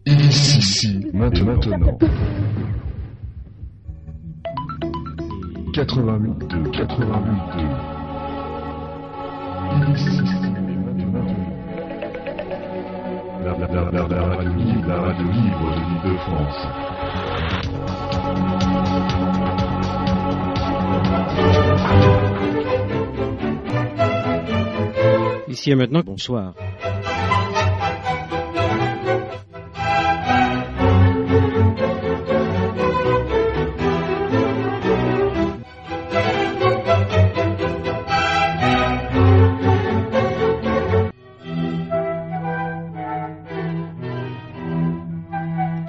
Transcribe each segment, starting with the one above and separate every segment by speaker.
Speaker 1: Ici, maintenant. 88.2. Ici, maintenant. La radio libre de l'Île-de-France.
Speaker 2: Ici et maintenant, bonsoir.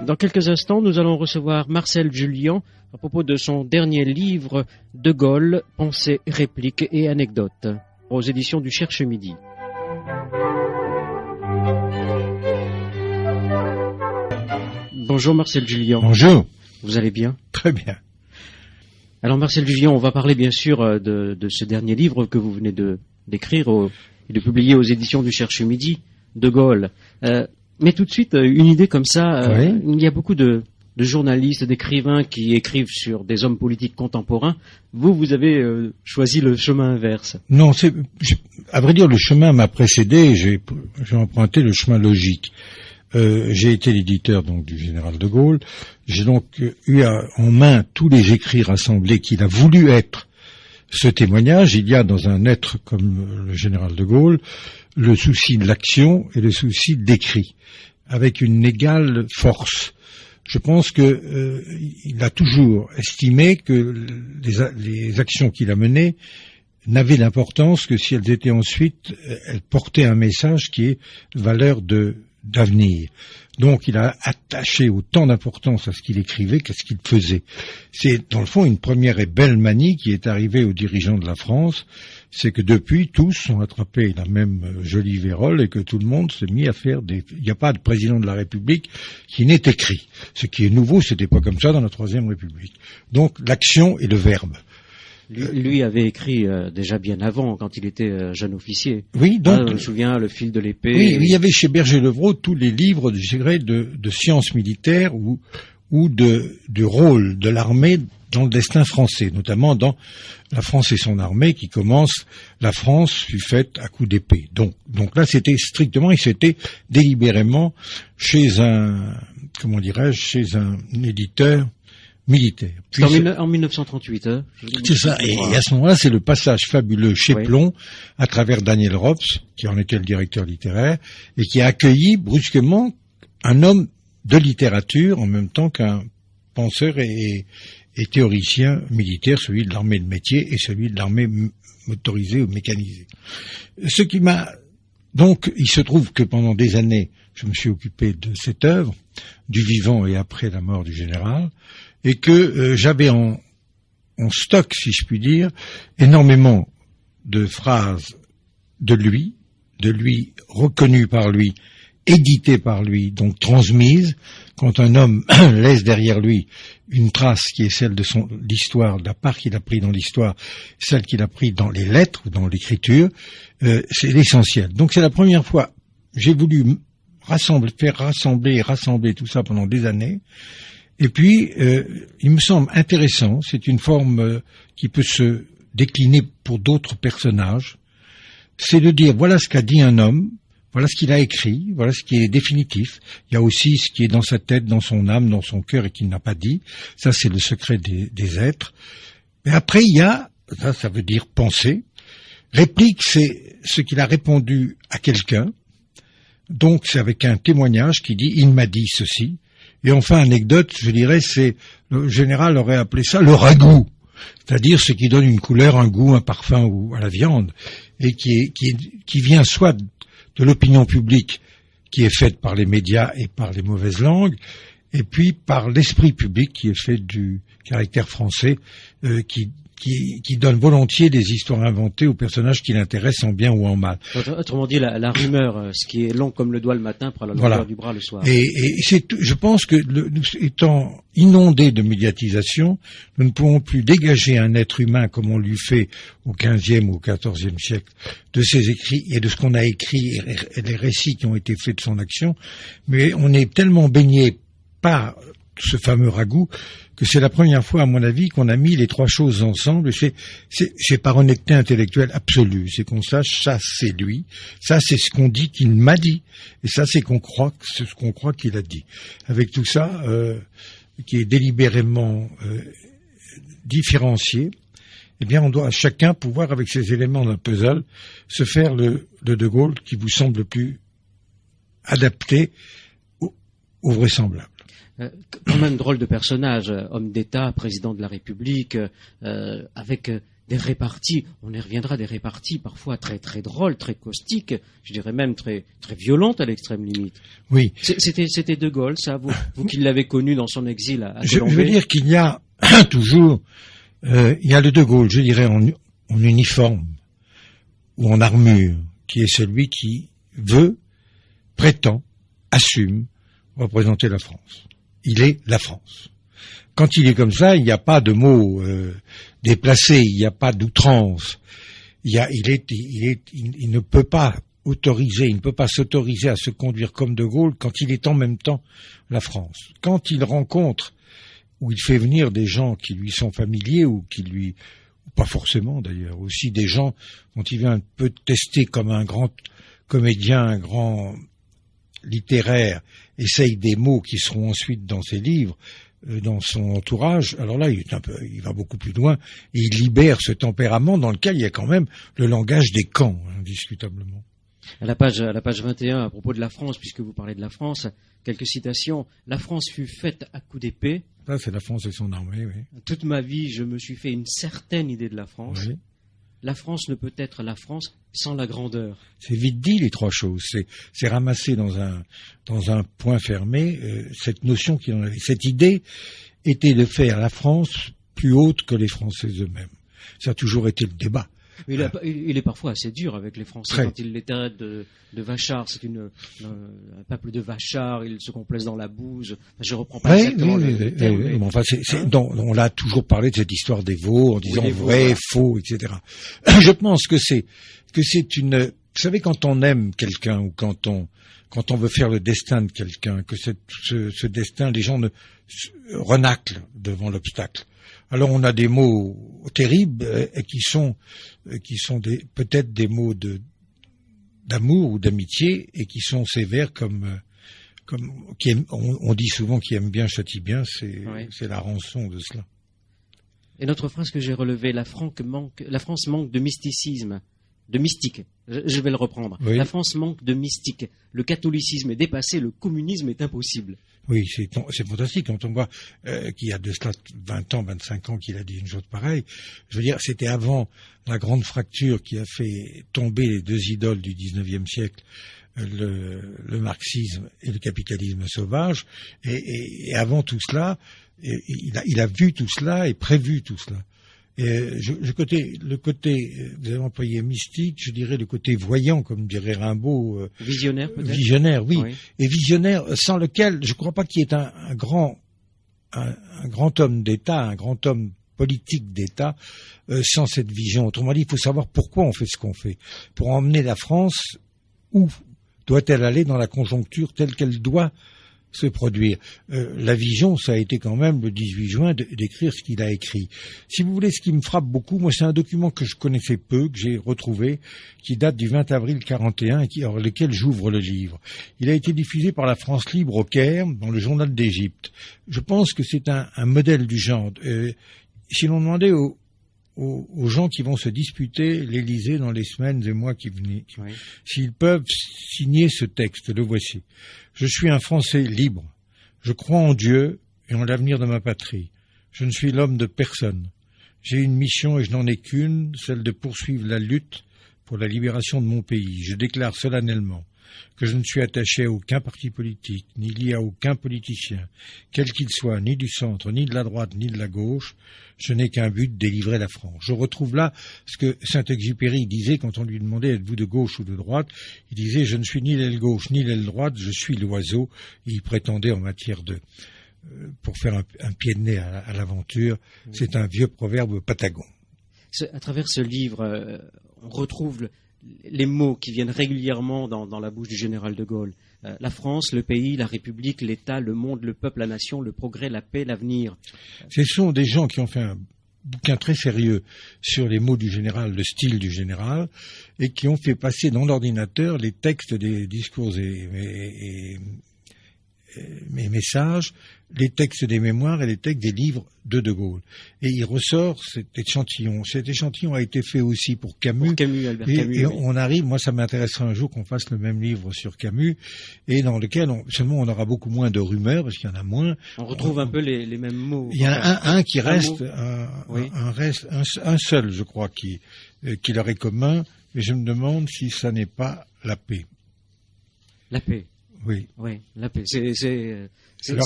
Speaker 2: Dans quelques instants, nous allons recevoir Marcel Jullian à propos de son dernier livre De Gaulle, Pensées, répliques et anecdotes, aux éditions du Cherche Midi. Bonjour Marcel Jullian.
Speaker 3: Bonjour.
Speaker 2: Vous allez bien?
Speaker 3: Très bien.
Speaker 2: Alors Marcel Jullian, on va parler bien sûr de ce dernier livre que vous venez d'écrire et de publier aux éditions du Cherche Midi, De Gaulle. Mais tout de suite, une idée comme ça,
Speaker 3: oui.
Speaker 2: Il y a beaucoup de journalistes, d'écrivains qui écrivent sur des hommes politiques contemporains. Vous avez choisi le chemin inverse.
Speaker 3: Non, à vrai dire, le chemin m'a précédé, j'ai emprunté le chemin logique. J'ai été l'éditeur donc du général de Gaulle. J'ai donc eu en main tous les écrits rassemblés qu'il a voulu être ce témoignage. Il y a dans un être comme le général de Gaulle le souci de l'action et le souci de l'écrit, avec une égale force. Je pense que il a toujours estimé que les actions qu'il a menées n'avaient d'importance que si elles étaient ensuite, elles portaient un message qui est valeur d'avenir. Donc il a attaché autant d'importance à ce qu'il écrivait qu'à ce qu'il faisait. C'est dans le fond une première et belle manie qui est arrivée aux dirigeants de la France, c'est que depuis tous ont attrapé la même jolie vérole et que tout le monde s'est mis à faire il n'y a pas de président de la République qui n'ait écrit. Ce qui est nouveau, c'était pas comme ça dans la Troisième République. Donc l'action et le verbe.
Speaker 2: Lui avait écrit déjà bien avant, quand il était jeune officier.
Speaker 3: Oui, donc
Speaker 2: je me souviens, Le fil de l'épée.
Speaker 3: Oui, il y avait chez Berger-Levrault tous les livres, je dirais, de sciences militaires ou du rôle de l'armée dans le destin français, notamment dans La France et son armée, qui commence La France fut faite à coups d'épée. Donc là, c'était strictement et c'était délibérément chez un éditeur militaire.
Speaker 2: Puis en 1938, hein.
Speaker 3: C'est ça. Et à ce moment-là, c'est le passage fabuleux chez Plon, à travers Daniel Rops, qui en était le directeur littéraire, et qui a accueilli brusquement un homme de littérature en même temps qu'un penseur et théoricien militaire, celui de l'armée de métier et celui de l'armée motorisée ou mécanisée. Ce qui m'a... Donc, il se trouve que pendant des années, je me suis occupé de cette œuvre, du vivant et après la mort du général, et que j'avais en stock, si je puis dire, énormément de phrases de lui reconnues par lui, éditées par lui, donc transmises. Quand un homme laisse derrière lui une trace qui est celle de l'histoire, de la part qu'il a pris dans l'histoire, celle qu'il a pris dans les lettres ou dans l'écriture, c'est l'essentiel. Donc c'est la première fois, j'ai voulu faire rassembler tout ça pendant des années. Et puis, il me semble intéressant, c'est une forme qui peut se décliner pour d'autres personnages, c'est de dire, voilà ce qu'a dit un homme, voilà ce qu'il a écrit, voilà ce qui est définitif. Il y a aussi ce qui est dans sa tête, dans son âme, dans son cœur et qu'il n'a pas dit. Ça, c'est le secret des êtres. Mais après, il y a, ça veut dire penser. Réplique, c'est ce qu'il a répondu à quelqu'un. Donc, c'est avec un témoignage qui dit, il m'a dit ceci. Et enfin, anecdote, je dirais, c'est, le général aurait appelé ça le ragoût. C'est-à-dire ce qui donne une couleur, un goût, un parfum à la viande. Et qui vient soit de l'opinion publique qui est faite par les médias et par les mauvaises langues, et puis par l'esprit public qui est fait du caractère français, qui qui donne volontiers des histoires inventées aux personnages qui l'intéressent en bien ou en mal.
Speaker 2: Autrement dit, la rumeur, ce qui est long comme le doigt le matin, prend la longueur du bras le soir.
Speaker 3: Et je pense que nous étant inondés de médiatisation, nous ne pouvons plus dégager un être humain comme on lui fait au XVe ou au XIVe siècle de ses écrits et de ce qu'on a écrit et les récits qui ont été faits de son action, mais on est tellement baigné par ce fameux ragoût que c'est la première fois, à mon avis, qu'on a mis les trois choses ensemble. C'est par honnêteté intellectuelle absolue. C'est qu'on sache, ça c'est lui, ça c'est ce qu'on dit qu'il m'a dit, et ça c'est ce qu'on croit qu'il a dit. Avec tout ça, qui est délibérément différencié, eh bien on doit chacun pouvoir, avec ces éléments d'un puzzle, se faire le De Gaulle qui vous semble le plus adapté au vraisemblable.
Speaker 2: Quand même drôle de personnage, homme d'État, président de la République, avec des réparties, on y reviendra, des réparties parfois très très drôles, très caustiques, je dirais même très très violentes à l'extrême limite.
Speaker 3: Oui.
Speaker 2: C'était De Gaulle, ça, vous qui l'avez connu dans son exil à
Speaker 3: Je
Speaker 2: Colombey.
Speaker 3: veux dire qu'il y a toujours, il y a le De Gaulle, je dirais en uniforme ou en armure, qui est celui qui veut, prétend, assume représenter la France. Il est la France. Quand il est comme ça, il n'y a pas de mots déplacés, il n'y a pas d'outrance. Il ne peut pas s'autoriser à se conduire comme De Gaulle quand il est en même temps la France. Quand il rencontre, ou il fait venir des gens qui lui sont familiers ou pas forcément d'ailleurs, aussi des gens dont il vient un peu tester comme un grand comédien, un grand littéraire, essaye des mots qui seront ensuite dans ses livres, dans son entourage, alors là, il va beaucoup plus loin, et il libère ce tempérament dans lequel il y a quand même le langage des camps, indiscutablement.
Speaker 2: À la page 21, à propos de la France, puisque vous parlez de la France, quelques citations. La France fut faite à coups d'épée.
Speaker 3: Ça, c'est la France et son armée, oui.
Speaker 2: Toute ma vie, je me suis fait une certaine idée de la France. Oui. La France ne peut être la France sans la grandeur.
Speaker 3: C'est vite dit, les trois choses. C'est ramassé dans un point fermé, cette notion qu'il en avait. Cette idée était de faire la France plus haute que les Français eux-mêmes. Ça a toujours été le débat.
Speaker 2: Il est parfois assez dur avec les Français. Quand il les traite de vachards, c'est un peuple de vachards, ils se complaisent dans la bouse. Je reprends pas exactement le terme.
Speaker 3: Mais enfin, on l'a toujours parlé de cette histoire des veaux, en disant vrai, faux, etc. Je pense que c'est vous savez, quand on aime quelqu'un ou quand on veut faire le destin de quelqu'un, que ce destin, les gens renaclent devant l'obstacle. Alors on a des mots terribles qui sont peut-être des mots d'amour ou d'amitié et qui sont sévères comme on dit souvent qui aime bien châtie bien, c'est la rançon de cela.
Speaker 2: Et notre phrase que j'ai relevée, la France manque de mysticisme, de mystique. Je vais le reprendre. Oui. La France manque de mystique. Le catholicisme est dépassé, le communisme est impossible.
Speaker 3: Oui, c'est fantastique quand on voit qu'il y a de cela 20 ans, 25 ans qu'il a dit une chose pareille. Je veux dire, c'était avant la grande fracture qui a fait tomber les deux idoles du 19e siècle, le marxisme et le capitalisme sauvage. Et avant tout cela, il a vu tout cela et prévu tout cela. Et le côté, vous avez employé mystique, je dirais le côté voyant, comme dirait Rimbaud.
Speaker 2: Visionnaire, peut-être.
Speaker 3: Visionnaire, oui. Et visionnaire, sans lequel, je ne crois pas qu'il y ait un grand homme d'État, un grand homme politique d'État, sans cette vision. Autrement dit, il faut savoir pourquoi on fait ce qu'on fait. Pour emmener la France, où doit-elle aller dans la conjoncture telle qu'elle doit se produire. La vision, ça a été quand même le 18 juin d'écrire ce qu'il a écrit. Si vous voulez, ce qui me frappe beaucoup, moi c'est un document que je connaissais peu, que j'ai retrouvé, qui date du 20 avril 41, avec lequel j'ouvre le livre. Il a été diffusé par la France Libre au Caire, dans le journal d'Égypte. Je pense que c'est un modèle du genre. Si l'on demandait aux gens qui vont se disputer l'Élysée dans les semaines et mois qui venaient, s'ils peuvent signer ce texte, le voici. Je suis un Français libre. Je crois en Dieu et en l'avenir de ma patrie. Je ne suis l'homme de personne. J'ai une mission et je n'en ai qu'une, celle de poursuivre la lutte pour la libération de mon pays, je déclare solennellement que je ne suis attaché à aucun parti politique, ni lié à aucun politicien, quel qu'il soit, ni du centre, ni de la droite, ni de la gauche, je n'ai qu'un but, délivrer la France. Je retrouve là ce que Saint-Exupéry disait quand on lui demandait êtes-vous de gauche ou de droite. Il disait je ne suis ni l'aile gauche ni l'aile droite, je suis l'oiseau. Et il prétendait en matière de pour faire un pied de nez à l'aventure, c'est un vieux proverbe patagon.
Speaker 2: À travers ce livre, on retrouve les mots qui viennent régulièrement dans la bouche du général de Gaulle. La France, le pays, la République, l'État, le monde, le peuple, la nation, le progrès, la paix, l'avenir.
Speaker 3: Ce sont des gens qui ont fait un bouquin très sérieux sur les mots du général, le style du général, et qui ont fait passer dans l'ordinateur les textes des discours et mes messages, les textes des mémoires et les textes des livres de Gaulle. Et il ressort cet échantillon. Cet échantillon a été fait aussi pour Camus.
Speaker 2: Pour Camus, Albert Camus.
Speaker 3: Et
Speaker 2: oui.
Speaker 3: on arrive, moi ça m'intéresserait un jour qu'on fasse le même livre sur Camus, et dans lequel seulement on aura beaucoup moins de rumeurs, parce qu'il y en a moins.
Speaker 2: On retrouve un peu les mêmes mots.
Speaker 3: Il y en a un qui reste,
Speaker 2: oui.
Speaker 3: un seul, je crois, qui leur est commun, mais je me demande si ça n'est pas la paix.
Speaker 2: La paix.
Speaker 3: Oui.
Speaker 2: Oui, la paix. Le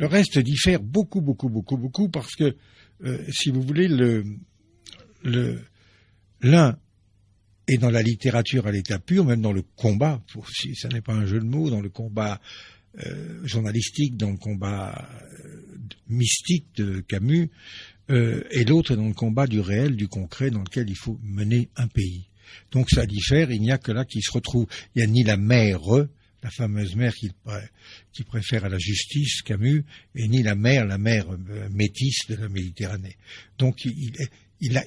Speaker 3: reste diffère beaucoup, parce que, si vous voulez, l'un est dans la littérature à l'état pur, même dans le combat, si ça n'est pas un jeu de mots, dans le combat journalistique, dans le combat mystique de Camus, et l'autre est dans le combat du réel, du concret, dans lequel il faut mener un pays. Donc ça diffère, il n'y a que là qui se retrouve. Il n'y a ni la mère, la fameuse mère qui préfère à la justice, Camus, et ni la mère métisse de la Méditerranée. Donc il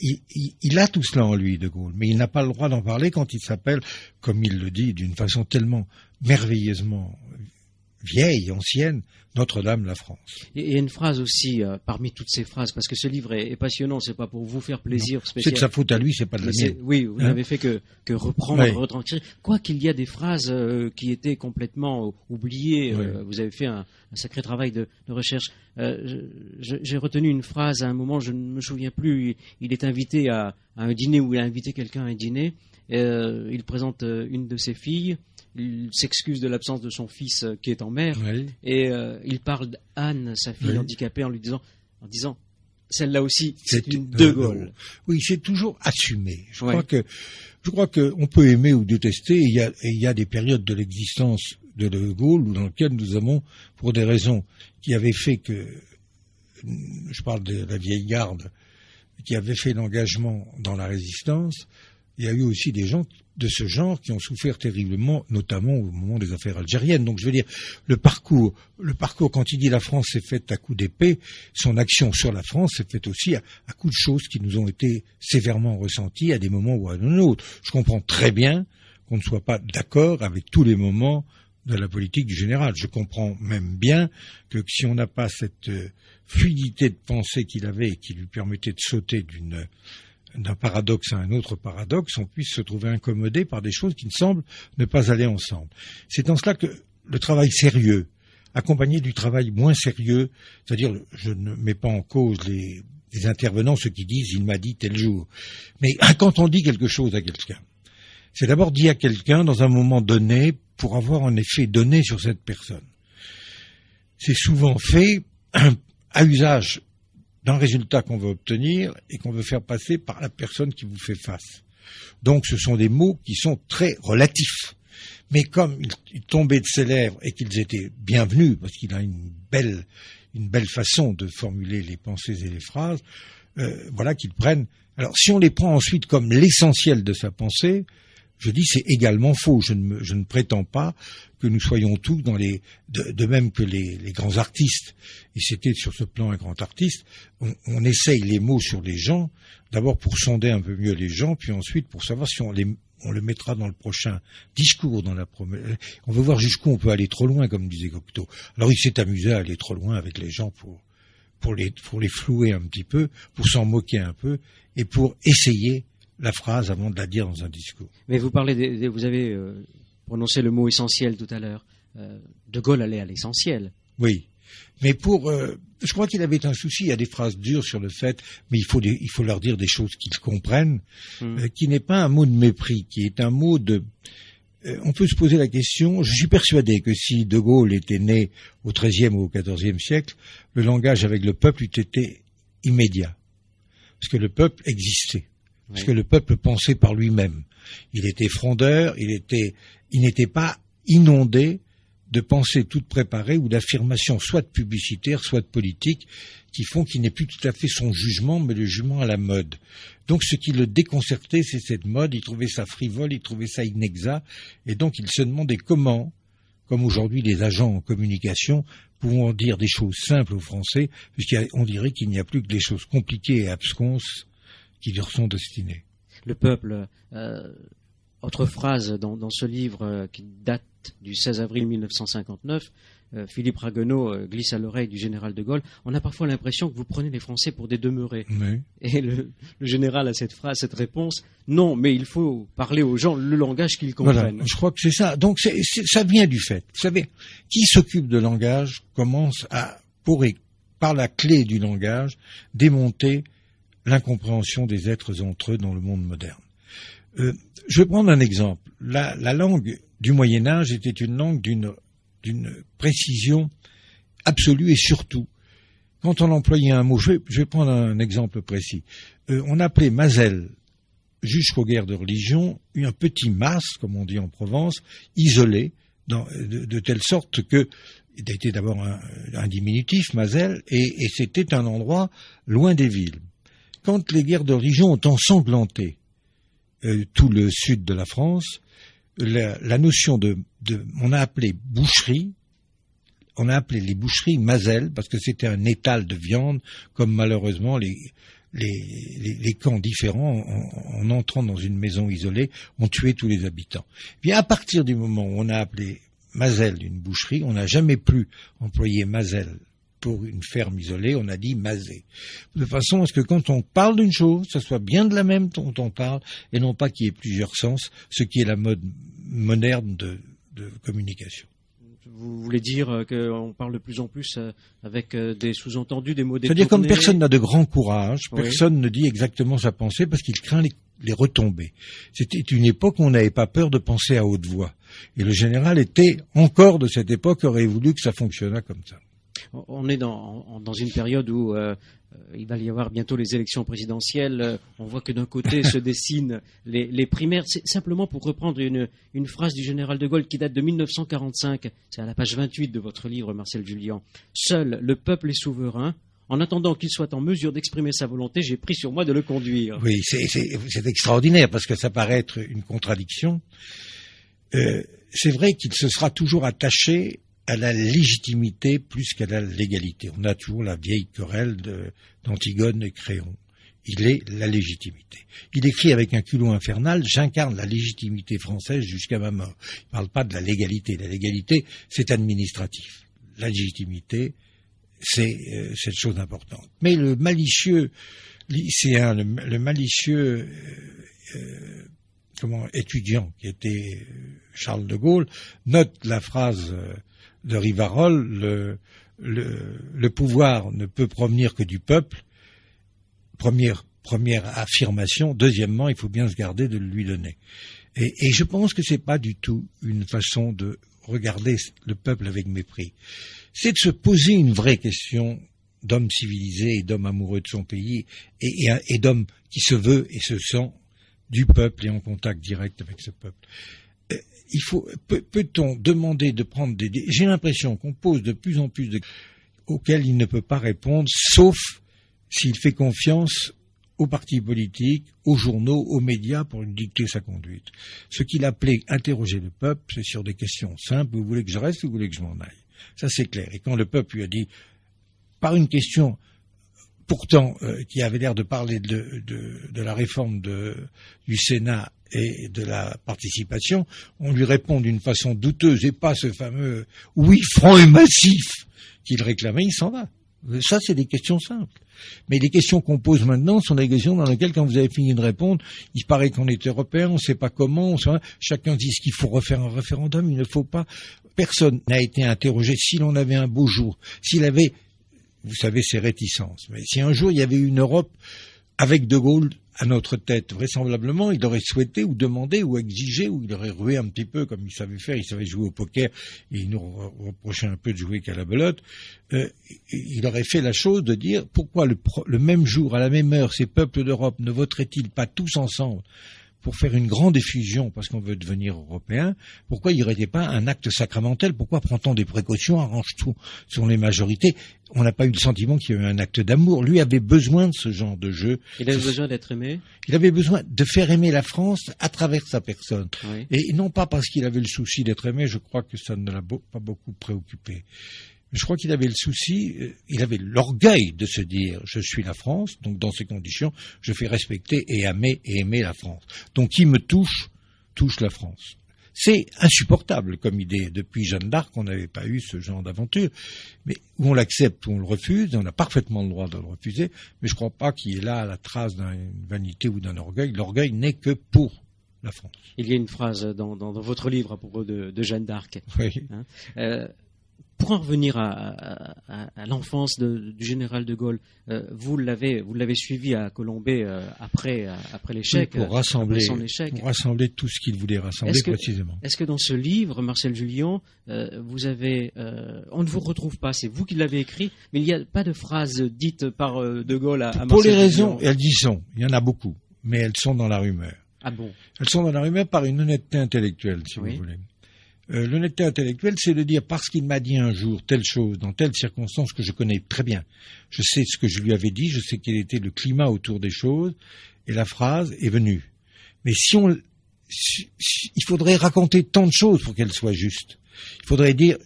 Speaker 3: a tout cela en lui, de Gaulle, mais il n'a pas le droit d'en parler quand il s'appelle, comme il le dit, d'une façon tellement merveilleusement vieille, ancienne, Notre-Dame, la France.
Speaker 2: Et il y a une phrase aussi, parmi toutes ces phrases, parce que ce livre est passionnant, c'est pas pour vous faire plaisir.
Speaker 3: C'est de sa faute à lui, c'est pas de la mienne.
Speaker 2: Oui, vous n'avez fait que reprendre, retranscrire. Quoi qu'il y a des phrases qui étaient complètement oubliées, vous avez fait un sacré travail de recherche. J'ai retenu une phrase à un moment, je ne me souviens plus, il est invité à un dîner, où il a invité quelqu'un à un dîner, il présente une de ses filles, il s'excuse de l'absence de son fils qui est en mer, et il parle d'Anne, sa fille handicapée, en disant celle-là aussi, c'est une de Gaulle.
Speaker 3: Oui, c'est toujours assumé. Je crois que on peut aimer ou détester, et il y a des périodes de l'existence de Gaulle dans lesquelles nous avons, pour des raisons qui avaient fait que, je parle de la vieille garde, qui avait fait l'engagement dans la résistance, il y a eu aussi des gens de ce genre qui ont souffert terriblement, notamment au moment des affaires algériennes. Donc je veux dire, le parcours, quand il dit la France s'est faite à coups d'épée, son action sur la France s'est faite aussi à coups de choses qui nous ont été sévèrement ressenties à des moments ou à d'autres. Je comprends très bien qu'on ne soit pas d'accord avec tous les moments de la politique du général. Je comprends même bien que si on n'a pas cette fluidité de pensée qu'il avait et qui lui permettait de sauter d'un paradoxe à un autre paradoxe, on puisse se trouver incommodé par des choses qui ne semblent ne pas aller ensemble. C'est en cela que le travail sérieux, accompagné du travail moins sérieux, c'est-à-dire, je ne mets pas en cause les intervenants, ceux qui disent « il m'a dit tel jour », mais quand on dit quelque chose à quelqu'un, c'est d'abord dit à quelqu'un dans un moment donné pour avoir un effet donné sur cette personne. C'est souvent fait à usage d'un résultat qu'on veut obtenir et qu'on veut faire passer par la personne qui vous fait face. Donc ce sont des mots qui sont très relatifs. Mais comme ils tombaient de ses lèvres et qu'ils étaient bienvenus, parce qu'il a une belle façon de formuler les pensées et les phrases, voilà qu'ils prennent. Alors si on les prend ensuite comme l'essentiel de sa pensée, je dis c'est également faux. Je ne prétends pas que nous soyons tous de même que les grands artistes, et c'était sur ce plan un grand artiste, on essaye les mots sur les gens, d'abord pour sonder un peu mieux les gens, puis ensuite pour savoir si on le mettra dans le prochain discours, on veut voir jusqu'où on peut aller trop loin, comme disait Cocteau. Alors il s'est amusé à aller trop loin avec les gens pour les flouer un petit peu, pour s'en moquer un peu, et pour essayer la phrase avant de la dire dans un discours.
Speaker 2: Mais vous parlez vous avez prononcé le mot essentiel tout à l'heure. De Gaulle allait à l'essentiel.
Speaker 3: Oui. Mais je crois qu'il avait un souci, il y a des phrases dures sur le fait, mais il faut leur dire des choses qu'ils comprennent, qui n'est pas un mot de mépris, qui est un mot de... on peut se poser la question, je suis persuadé que si De Gaulle était né au XIIIe ou au XIVe siècle, le langage avec le peuple eût été immédiat. Parce que le peuple existait. Parce que le peuple pensait par lui-même. Il était frondeur, il n'était pas inondé de pensées toutes préparées ou d'affirmations soit de publicitaires, soit de politiques, qui font qu'il n'est plus tout à fait son jugement, mais le jugement à la mode. Donc ce qui le déconcertait, c'est cette mode, il trouvait ça frivole, il trouvait ça inexact, et donc il se demandait comment, comme aujourd'hui les agents en communication, pouvons dire des choses simples aux Français, puisqu'on dirait qu'il n'y a plus que des choses compliquées et absconses qui leur sont destinées.
Speaker 2: Le peuple, autre phrase dans ce livre qui date du 16 avril 1959, Philippe Ragueneau glisse à l'oreille du général de Gaulle, on a parfois l'impression que vous prenez les Français pour des demeurés. Oui. Et le général a cette réponse, non, mais il faut parler aux gens le langage qu'ils comprennent.
Speaker 3: Voilà, je crois que c'est ça. Donc ça vient du fait. Vous savez, qui s'occupe de langage commence à, par la clé du langage, démonter l'incompréhension des êtres entre eux dans le monde moderne. Je vais prendre un exemple. La langue du Moyen-Âge était une langue d'une précision absolue et surtout, quand on employait un mot, je vais prendre un exemple précis. On appelait Mazel jusqu'aux guerres de religion un petit mas, comme on dit en Provence, isolé, de telle sorte que il était d'abord un diminutif, Mazel, et c'était un endroit loin des villes. Quand les guerres de religion ont ensanglanté tout le sud de la France, la notion on a appelé boucherie, on a appelé les boucheries Mazel, parce que c'était un étal de viande, comme malheureusement les camps différents, en entrant dans une maison isolée, ont tué tous les habitants. Puis à partir du moment où on a appelé Mazel une boucherie, on n'a jamais plus employé Mazel pour une ferme isolée, on a dit Mazé. De façon à ce que quand on parle d'une chose, ça soit bien de la même dont on parle, et non pas qu'il y ait plusieurs sens, ce qui est la mode moderne de communication.
Speaker 2: Vous voulez dire qu'on parle de plus en plus avec des sous-entendus, des mots détournés?
Speaker 3: C'est-à-dire comme personne n'a de grand courage, personne ne dit exactement sa pensée parce qu'il craint les retombées. C'était une époque où on n'avait pas peur de penser à haute voix. Et le général était encore de cette époque, aurait voulu que ça fonctionnât comme ça.
Speaker 2: On est dans une période où il va y avoir bientôt les élections présidentielles. On voit que d'un côté se dessinent les primaires. C'est simplement pour reprendre une phrase du général de Gaulle qui date de 1945. C'est à la page 28 de votre livre, Marcel Jullian. Seul le peuple est souverain. En attendant qu'il soit en mesure d'exprimer sa volonté, j'ai pris sur moi de le conduire.
Speaker 3: Oui, c'est extraordinaire parce que ça paraît être une contradiction. C'est vrai qu'il se sera toujours attaché à la légitimité plus qu'à la légalité. On a toujours la vieille querelle d'Antigone et Créon. Il est la légitimité. Il écrit avec un culot infernal, j'incarne la légitimité française jusqu'à ma mort. Il ne parle pas de la légalité. La légalité, c'est administratif. La légitimité, c'est cette chose importante. Mais le malicieux lycéen, le malicieux étudiant qui était Charles de Gaulle, note la phrase de Rivarol, le pouvoir ne peut provenir que du peuple. Première affirmation. Deuxièmement, il faut bien se garder de le lui donner. Et je pense que c'est pas du tout une façon de regarder le peuple avec mépris. C'est de se poser une vraie question d'homme civilisé et d'homme amoureux de son pays et d'homme qui se veut et se sent du peuple et en contact direct avec ce peuple. Peut-on demander de prendre j'ai l'impression qu'on pose de plus en plus auxquels il ne peut pas répondre, sauf s'il fait confiance aux partis politiques, aux journaux, aux médias pour lui dicter sa conduite. Ce qu'il appelait interroger le peuple, c'est sur des questions simples, vous voulez que je reste ou vous voulez que je m'en aille? Ça c'est clair. Et quand le peuple lui a dit, par une question pourtant qui avait l'air de parler de la réforme du Sénat et de la participation, on lui répond d'une façon douteuse et pas ce fameux oui franc et massif qu'il réclamait, il s'en va. Ça, c'est des questions simples. Mais les questions qu'on pose maintenant sont des questions dans lesquelles, quand vous avez fini de répondre, il paraît qu'on est européen, on ne sait pas comment, chacun dit qu'il faut refaire un référendum, il ne faut pas. Personne n'a été interrogé. Si l'on avait un beau jour, s'il avait, vous savez, ses réticences, mais si un jour il y avait une Europe avec De Gaulle à notre tête, vraisemblablement, il aurait souhaité ou demandé ou exigé, ou il aurait rué un petit peu comme il savait faire, il savait jouer au poker, et il nous reprochait un peu de jouer qu'à la belote, il aurait fait la chose de dire pourquoi le même jour, à la même heure, ces peuples d'Europe ne voteraient-ils pas tous ensemble pour faire une grande effusion parce qu'on veut devenir européen? Pourquoi il n'y aurait pas un acte sacramentel? Pourquoi prend-on des précautions, arrange tout sur les majorités? On n'a pas eu le sentiment qu'il y avait un acte d'amour. Lui avait besoin de ce genre de jeu.
Speaker 2: Il avait besoin d'être aimé.
Speaker 3: Il avait besoin de faire aimer la France à travers sa personne.
Speaker 2: Oui.
Speaker 3: Et non pas parce qu'il avait le souci d'être aimé, je crois que ça ne l'a pas beaucoup préoccupé. Je crois qu'il avait le souci, il avait l'orgueil de se dire « je suis la France, donc dans ces conditions, je fais respecter et aimer la France. Donc qui me touche la France. » C'est insupportable comme idée. Depuis Jeanne d'Arc, on n'avait pas eu ce genre d'aventure. Mais où on l'accepte, ou on le refuse, on a parfaitement le droit de le refuser, mais je ne crois pas qu'il y ait là la trace d'une vanité ou d'un orgueil. L'orgueil n'est que pour la France.
Speaker 2: Il y a une phrase dans votre livre à propos de Jeanne d'Arc.
Speaker 3: Oui.
Speaker 2: Pour en revenir à l'enfance du général de Gaulle, vous l'avez suivi à Colombey après l'échec,
Speaker 3: Oui, pour rassembler tout ce qu'il voulait rassembler précisément.
Speaker 2: Est-ce que dans ce livre, Marcel Jullian, vous avez, on ne vous retrouve pas, c'est vous qui l'avez écrit, mais il n'y a pas de phrase dite par de Gaulle à Marcel
Speaker 3: Pour les raisons,
Speaker 2: Jullian.
Speaker 3: elles y sont, il y en a beaucoup, mais elles sont dans la rumeur.
Speaker 2: Ah bon?
Speaker 3: Elles sont dans la rumeur par une honnêteté intellectuelle, si
Speaker 2: Oui.
Speaker 3: vous voulez. L'honnêteté intellectuelle, c'est de dire parce qu'il m'a dit un jour telle chose, dans telle circonstance que je connais très bien. Je sais ce que je lui avais dit, je sais quel était le climat autour des choses, et la phrase est venue. Mais il faudrait raconter tant de choses pour qu'elle soit juste. Il faudrait dire,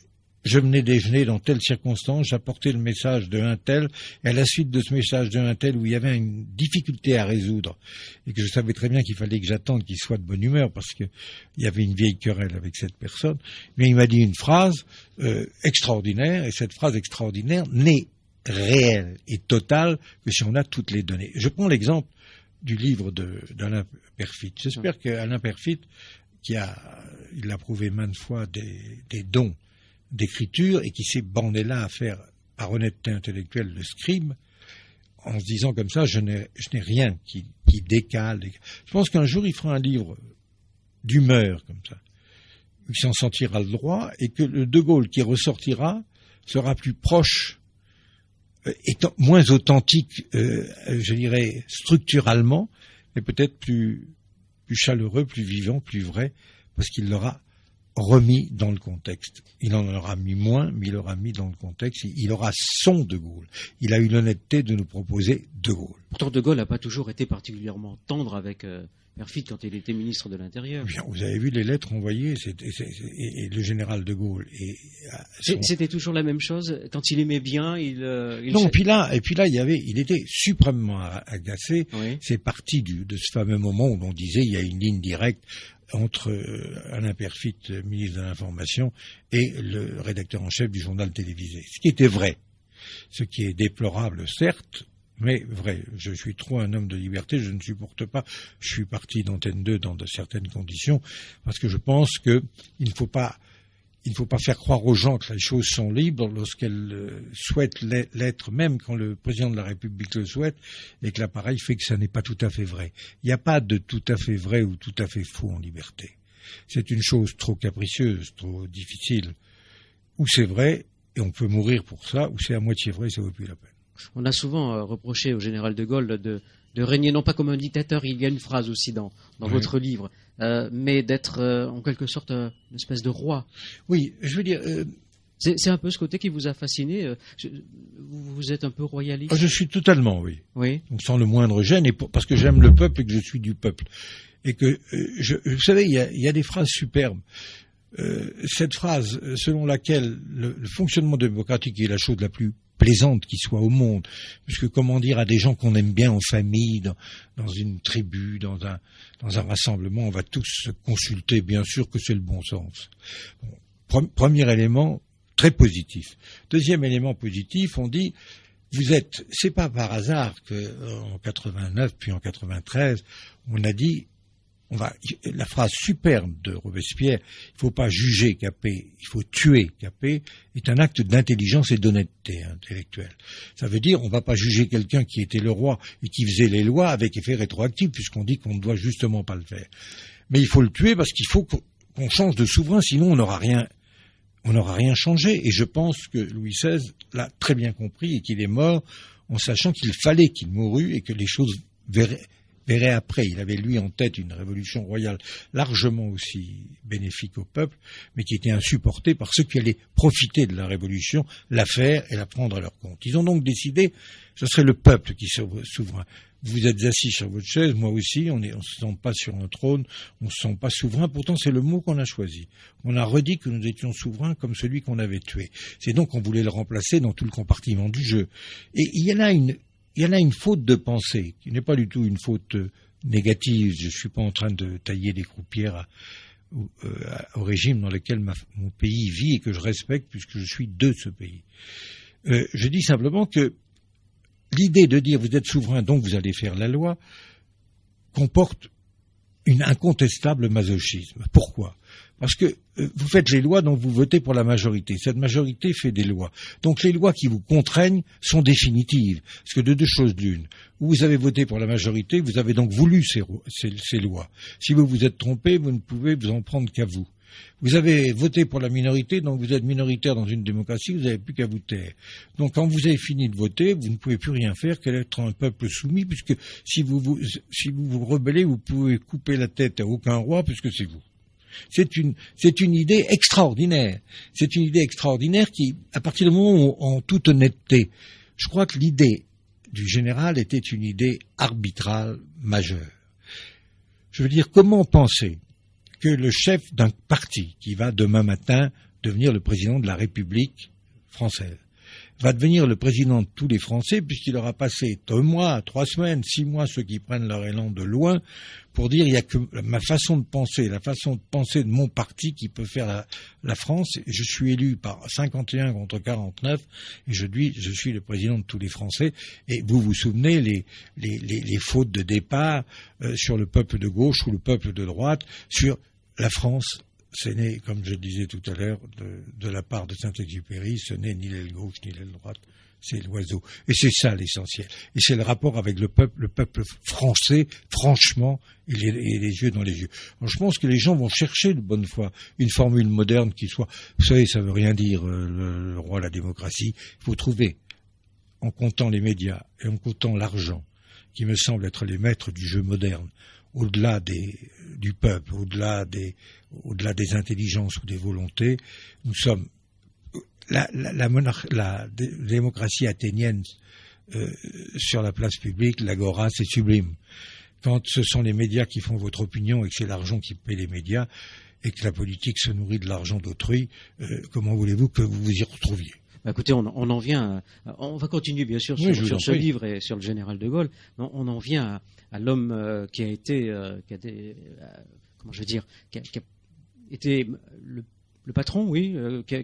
Speaker 3: je venais déjeuner dans telle circonstance, j'apportais le message de un tel, et à la suite de ce message de un tel où il y avait une difficulté à résoudre, et que je savais très bien qu'il fallait que j'attende qu'il soit de bonne humeur, parce qu'il y avait une vieille querelle avec cette personne, mais il m'a dit une phrase extraordinaire, et cette phrase extraordinaire n'est réelle et totale que si on a toutes les données. Je prends l'exemple du livre d'Alain Perfit. J'espère qu'Alain Perfit, il a prouvé maintes fois des dons d'écriture et qui s'est borné là à faire par honnêteté intellectuelle le scribe en se disant comme ça je n'ai rien qui décale. Je pense qu'un jour il fera un livre d'humeur comme ça, il s'en sentira le droit et que le De Gaulle qui ressortira sera plus proche, étant moins authentique, je dirais structurellement, mais peut-être plus chaleureux, plus vivant, plus vrai, parce qu'il l'aura remis dans le contexte. Il en aura mis moins, mais il l'aura mis dans le contexte. Il aura son De Gaulle. Il a eu l'honnêteté de nous proposer De Gaulle.
Speaker 2: Pourtant, De Gaulle n'a pas toujours été particulièrement tendre avec Perfit quand il était ministre de l'Intérieur.
Speaker 3: Bien, vous avez vu les lettres envoyées, et le général De Gaulle.
Speaker 2: C'était toujours la même chose. Quand il aimait bien,
Speaker 3: Non, et puis là, il était suprêmement agacé.
Speaker 2: Oui.
Speaker 3: C'est parti de ce fameux moment où on disait il y a une ligne directe entre Alain Perfit, ministre de l'Information, et le rédacteur en chef du journal télévisé. Ce qui était vrai. Ce qui est déplorable, certes, mais vrai. Je suis trop un homme de liberté, je ne supporte pas. Je suis parti d'Antenne 2 dans de certaines conditions, parce que je pense qu'il ne faut pas faire croire aux gens que les choses sont libres lorsqu'elles souhaitent l'être, même quand le président de la République le souhaite, et que l'appareil fait que ça n'est pas tout à fait vrai. Il n'y a pas de tout à fait vrai ou tout à fait faux en liberté. C'est une chose trop capricieuse, trop difficile. Ou c'est vrai, et on peut mourir pour ça, ou c'est à moitié vrai, ça vaut plus la peine.
Speaker 2: On a souvent reproché au général de Gaulle de régner non pas comme un dictateur, il y a une phrase aussi dans votre livre, mais d'être en quelque sorte une espèce de roi.
Speaker 3: Oui, je veux dire...
Speaker 2: C'est un peu ce côté qui vous a fasciné. Vous êtes un peu royaliste.
Speaker 3: Je suis totalement, oui.
Speaker 2: Oui.
Speaker 3: Donc sans le moindre gêne, parce que j'aime le peuple et que je suis du peuple. Et que, vous savez, il y a des phrases superbes. Cette phrase selon laquelle le fonctionnement démocratique est la chose la plus plaisante qui soit au monde, puisque comment dire à des gens qu'on aime bien en famille, dans une tribu, dans un rassemblement, on va tous se consulter, bien sûr que c'est le bon sens. Bon, premier élément très positif. Deuxième élément positif, on dit c'est pas par hasard que en 89 puis en 93, on a dit, la phrase superbe de Robespierre, il faut pas juger Capet, il faut tuer Capet, est un acte d'intelligence et d'honnêteté intellectuelle. Ça veut dire, on va pas juger quelqu'un qui était le roi et qui faisait les lois avec effet rétroactif, puisqu'on dit qu'on ne doit justement pas le faire. Mais il faut le tuer parce qu'il faut qu'on change de souverain, sinon on n'aura rien changé. Et je pense que Louis XVI l'a très bien compris et qu'il est mort en sachant qu'il fallait qu'il mourût et que les choses verraient après. Il avait, lui, en tête une révolution royale largement aussi bénéfique au peuple, mais qui était insupportée par ceux qui allaient profiter de la révolution, la faire et la prendre à leur compte. Ils ont donc décidé, ce serait le peuple qui serait souverain. Vous êtes assis sur votre chaise, moi aussi, on se sent pas sur un trône, on se sent pas souverain, pourtant c'est le mot qu'on a choisi. On a redit que nous étions souverains comme celui qu'on avait tué. C'est donc qu'on voulait le remplacer dans tout le compartiment du jeu. Et il y en a une faute de pensée, qui n'est pas du tout une faute négative. Je suis pas en train de tailler des croupières au régime dans lequel mon pays vit et que je respecte puisque je suis de ce pays. Je dis simplement que l'idée de dire vous êtes souverain donc vous allez faire la loi comporte un incontestable masochisme. Pourquoi ? Parce que vous faites les lois, donc vous votez pour la majorité. Cette majorité fait des lois. Donc les lois qui vous contraignent sont définitives. Parce que de deux choses l'une. Ou vous avez voté pour la majorité, vous avez donc voulu ces lois. Si vous vous êtes trompé, vous ne pouvez vous en prendre qu'à vous. Vous avez voté pour la minorité, donc vous êtes minoritaire dans une démocratie, vous n'avez plus qu'à vous taire. Donc quand vous avez fini de voter, vous ne pouvez plus rien faire qu'être un peuple soumis, puisque si vous vous rebellez, vous pouvez couper la tête à aucun roi, puisque c'est vous. C'est une idée extraordinaire. C'est une idée extraordinaire qui, à partir du moment où, en toute honnêteté, je crois que l'idée du général était une idée arbitrale majeure. Je veux dire, comment penser que le chef d'un parti qui va demain matin devenir le président de la République française va devenir le président de tous les Français puisqu'il aura passé 2 mois, 3 semaines, 6 mois, ceux qui prennent leur élan de loin, pour dire il n'y a que ma façon de penser, la façon de penser de mon parti qui peut faire la France. Je suis élu par 51 contre 49 et je suis le président de tous les Français. Et vous vous souvenez les fautes de départ sur le peuple de gauche ou le peuple de droite, sur la France. Ce n'est, comme je disais tout à l'heure, de la part de Saint-Exupéry, ce n'est ni l'aile gauche ni l'aile droite, c'est l'oiseau. Et c'est ça l'essentiel. Et c'est le rapport avec le peuple français, franchement, et les yeux dans les yeux. Alors, je pense que les gens vont chercher de bonne foi une formule moderne qui soit, vous savez, ça veut rien dire, le roi, la démocratie. Il faut trouver, en comptant les médias et en comptant l'argent, qui me semble être les maîtres du jeu moderne, au-delà du peuple, au-delà des intelligences ou des volontés, nous sommes la démocratie athénienne sur la place publique, l'agora, c'est sublime. Quand ce sont les médias qui font votre opinion et que c'est l'argent qui paie les médias et que la politique se nourrit de l'argent d'autrui, comment voulez-vous que vous vous y retrouviez ?
Speaker 2: Écoutez, on en vient. On va continuer bien sûr sur ce livre et sur le général de Gaulle. On en vient à l'homme qui a été le patron, oui, qui a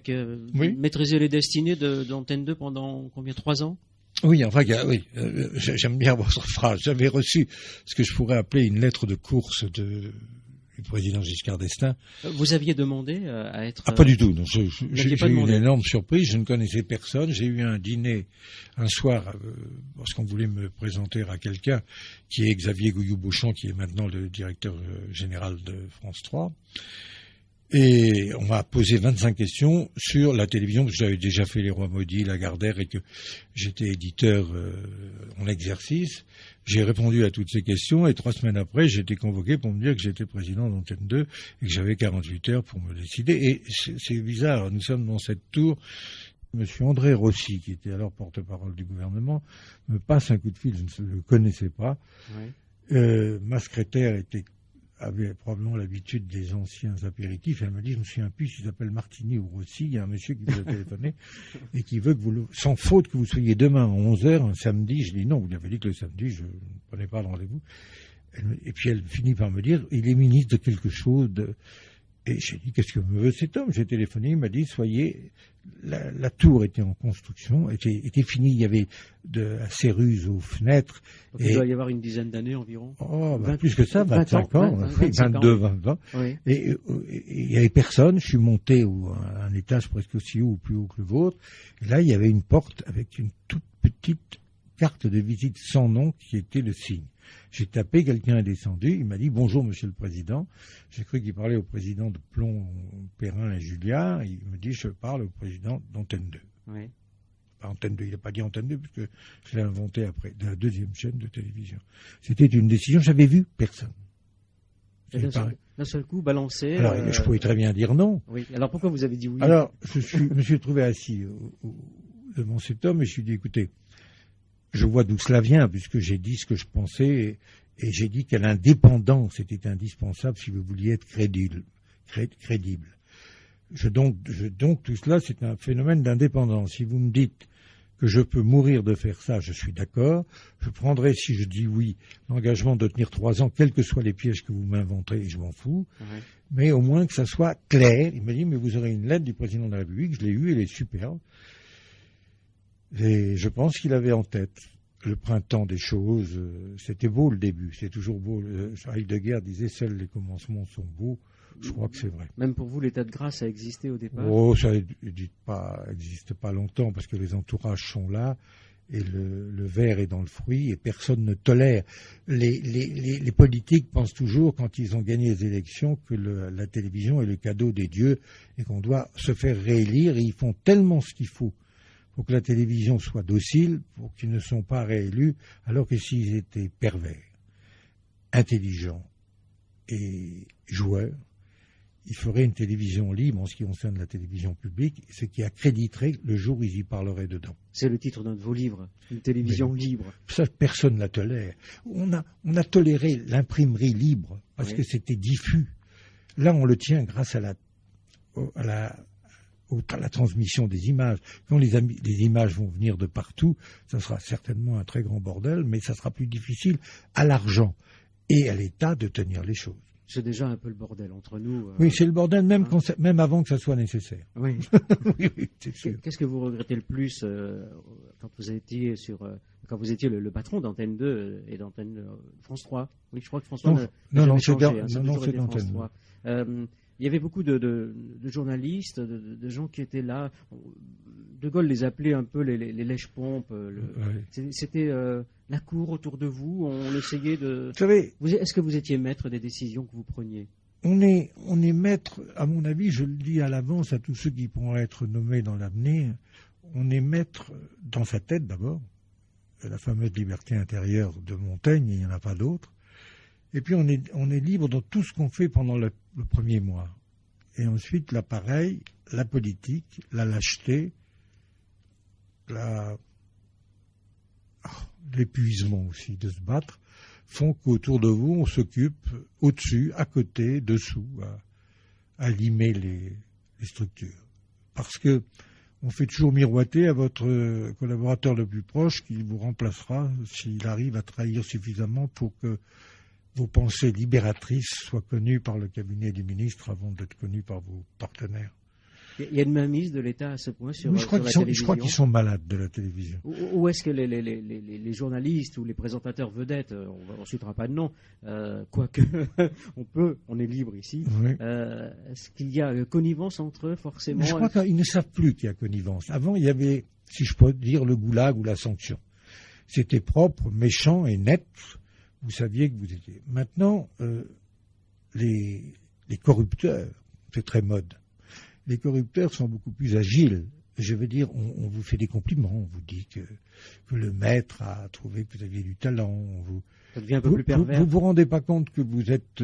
Speaker 2: maîtrisé les destinées d'Antenne 2 pendant combien, 3 ans?
Speaker 3: Oui, enfin, oui. J'aime bien votre phrase. J'avais reçu ce que je pourrais appeler une lettre de course du président Giscard d'Estaing.
Speaker 2: Vous aviez demandé à être...
Speaker 3: pas du tout. J'ai eu une énorme surprise. Je ne connaissais personne. J'ai eu un dîner un soir parce qu'on voulait me présenter à quelqu'un qui est Xavier Gouillou-Beauchamp, qui est maintenant le directeur général de France 3. Et on m'a posé 25 questions sur la télévision, parce que j'avais déjà fait Les Rois Maudits, Lagardère, et que j'étais éditeur en exercice. J'ai répondu à toutes ces questions, et 3 semaines après, j'ai été convoqué pour me dire que j'étais président d'Antenne 2, et que j'avais 48 heures pour me décider. Et c'est bizarre, nous sommes dans cette tour. Monsieur André Rossi, qui était alors porte-parole du gouvernement, me passe un coup de fil, je ne le connaissais pas. Ouais. Ma secrétaire avait probablement l'habitude des anciens apéritifs. Elle m'a dit, je me souviens plus s'il s'appelle Martini ou Rossi, il y a un monsieur qui vous a téléphoné et qui veut que sans faute que vous soyez demain à 11h, un samedi. Je dis non, vous lui avez dit que le samedi, je ne prenais pas le rendez-vous. Et puis elle finit par me dire, il est ministre de quelque chose. Et j'ai dit, qu'est-ce que me veut cet homme? J'ai téléphoné, il m'a dit, soyez, la tour était en construction, était finie, il y avait de la céruse aux fenêtres.
Speaker 2: Donc il doit y avoir une dizaine d'années environ.
Speaker 3: Plus que ça, 25 ans, 22, 20 ans.
Speaker 2: Oui.
Speaker 3: Et il y avait personne, je suis monté à un étage presque aussi haut ou plus haut que le vôtre. Et là, il y avait une porte avec une toute petite carte de visite sans nom qui était le signe. J'ai tapé, quelqu'un est descendu, il m'a dit « Bonjour, monsieur le président ». J'ai cru qu'il parlait au président de Plon, Perrin et Julliard. Il me dit « Je parle au président d'Antenne 2 ».
Speaker 2: Oui.
Speaker 3: Pas Antenne 2, il n'a pas dit Antenne 2, puisque je l'ai inventé après, de la deuxième chaîne de télévision. C'était une décision, j'avais vu personne.
Speaker 2: D'un seul coup, balancé.
Speaker 3: Alors, je pouvais très bien dire non.
Speaker 2: Oui. Alors, pourquoi vous avez dit oui?
Speaker 3: Alors, je me suis trouvé assis devant cet homme et je lui ai dit, écoutez, je vois d'où cela vient, puisque j'ai dit ce que je pensais, et j'ai dit qu'à l'indépendance était indispensable si vous vouliez être crédible. Donc, tout cela, c'est un phénomène d'indépendance. Si vous me dites que je peux mourir de faire ça, je suis d'accord. Je prendrai, si je dis oui, l'engagement de tenir 3 ans, quels que soient les pièges que vous m'inventerez, et je m'en fous. Ouais. Mais au moins que ça soit clair. Il m'a dit, mais vous aurez une lettre du président de la République, je l'ai eue, elle est superbe. Et je pense qu'il avait en tête le printemps des choses. C'était beau le début, c'est toujours beau. Heidegger disait, seuls les commencements sont beaux. Je crois que c'est vrai.
Speaker 2: Même pour vous, l'état de grâce a existé au départ?
Speaker 3: Oh, ça n'existe pas longtemps parce que les entourages sont là et le verre est dans le fruit et personne ne tolère. Les politiques pensent toujours, quand ils ont gagné les élections, que la télévision est le cadeau des dieux et qu'on doit se faire réélire, et ils font tellement ce qu'il faut pour que la télévision soit docile, pour qu'ils ne sont pas réélus, alors que s'ils étaient pervers, intelligents et joueurs, ils feraient une télévision libre en ce qui concerne la télévision publique, ce qui accréditerait le jour où ils y parleraient dedans.
Speaker 2: C'est le titre d'un de vos livres, une télévision libre.
Speaker 3: Ça, personne ne la tolère. On a toléré l'imprimerie libre parce que c'était diffus. Là, on le tient grâce à la transmission des images. Quand les images vont venir de partout, ça sera certainement un très grand bordel, mais ça sera plus difficile à l'argent et à l'État de tenir les choses.
Speaker 2: C'est déjà un peu le bordel entre nous.
Speaker 3: Oui, c'est le bordel même avant que ça soit nécessaire.
Speaker 2: Oui.
Speaker 3: Oui, c'est sûr.
Speaker 2: Qu'est-ce que vous regrettez le plus quand vous étiez le patron d'Antenne 2 et d'Antenne France 3? Oui, je crois que François n'a jamais changé. C'est d'Antenne 3. Il y avait beaucoup de journalistes, de gens qui étaient là. De Gaulle les appelait un peu les lèche-pompes. C'était la cour autour de vous. On essayait de... Vous savez, est-ce que vous étiez maître des décisions que vous preniez?
Speaker 3: On est maître, à mon avis, je le dis à l'avance à tous ceux qui pourront être nommés dans l'avenir, on est maître dans sa tête d'abord, la fameuse liberté intérieure de Montaigne, il n'y en a pas d'autre. Et puis on est libre dans tout ce qu'on fait pendant le premier mois. Et ensuite l'appareil, la politique, la lâcheté, l'épuisement aussi de se battre, font qu'autour de vous on s'occupe au-dessus, à côté, dessous, à limer les structures. Parce que on fait toujours miroiter à votre collaborateur le plus proche qui vous remplacera s'il arrive à trahir suffisamment pour que vos pensées libératrices soient connues par le cabinet du ministre avant d'être connues par vos partenaires.
Speaker 2: Il y a une mainmise de l'État à ce point sur la télévision.
Speaker 3: Je crois qu'ils sont malades de la télévision.
Speaker 2: Où est-ce que les journalistes ou les présentateurs vedettes, on ne citera pas de nom, quoique on est libre ici, oui. Est-ce qu'il y a connivence entre eux forcément?
Speaker 3: Je crois qu'ils ne savent plus qu'il y a connivence. Avant, il y avait, si je peux dire, le goulag ou la sanction. C'était propre, méchant et net. Vous saviez que vous étiez. Maintenant, les corrupteurs, c'est très mode. Les corrupteurs sont beaucoup plus agiles. Je veux dire, on vous fait des compliments, on vous dit que le maître a trouvé que vous aviez du talent.
Speaker 2: Ça devient un peu plus pervers.
Speaker 3: Vous vous rendez pas compte que vous êtes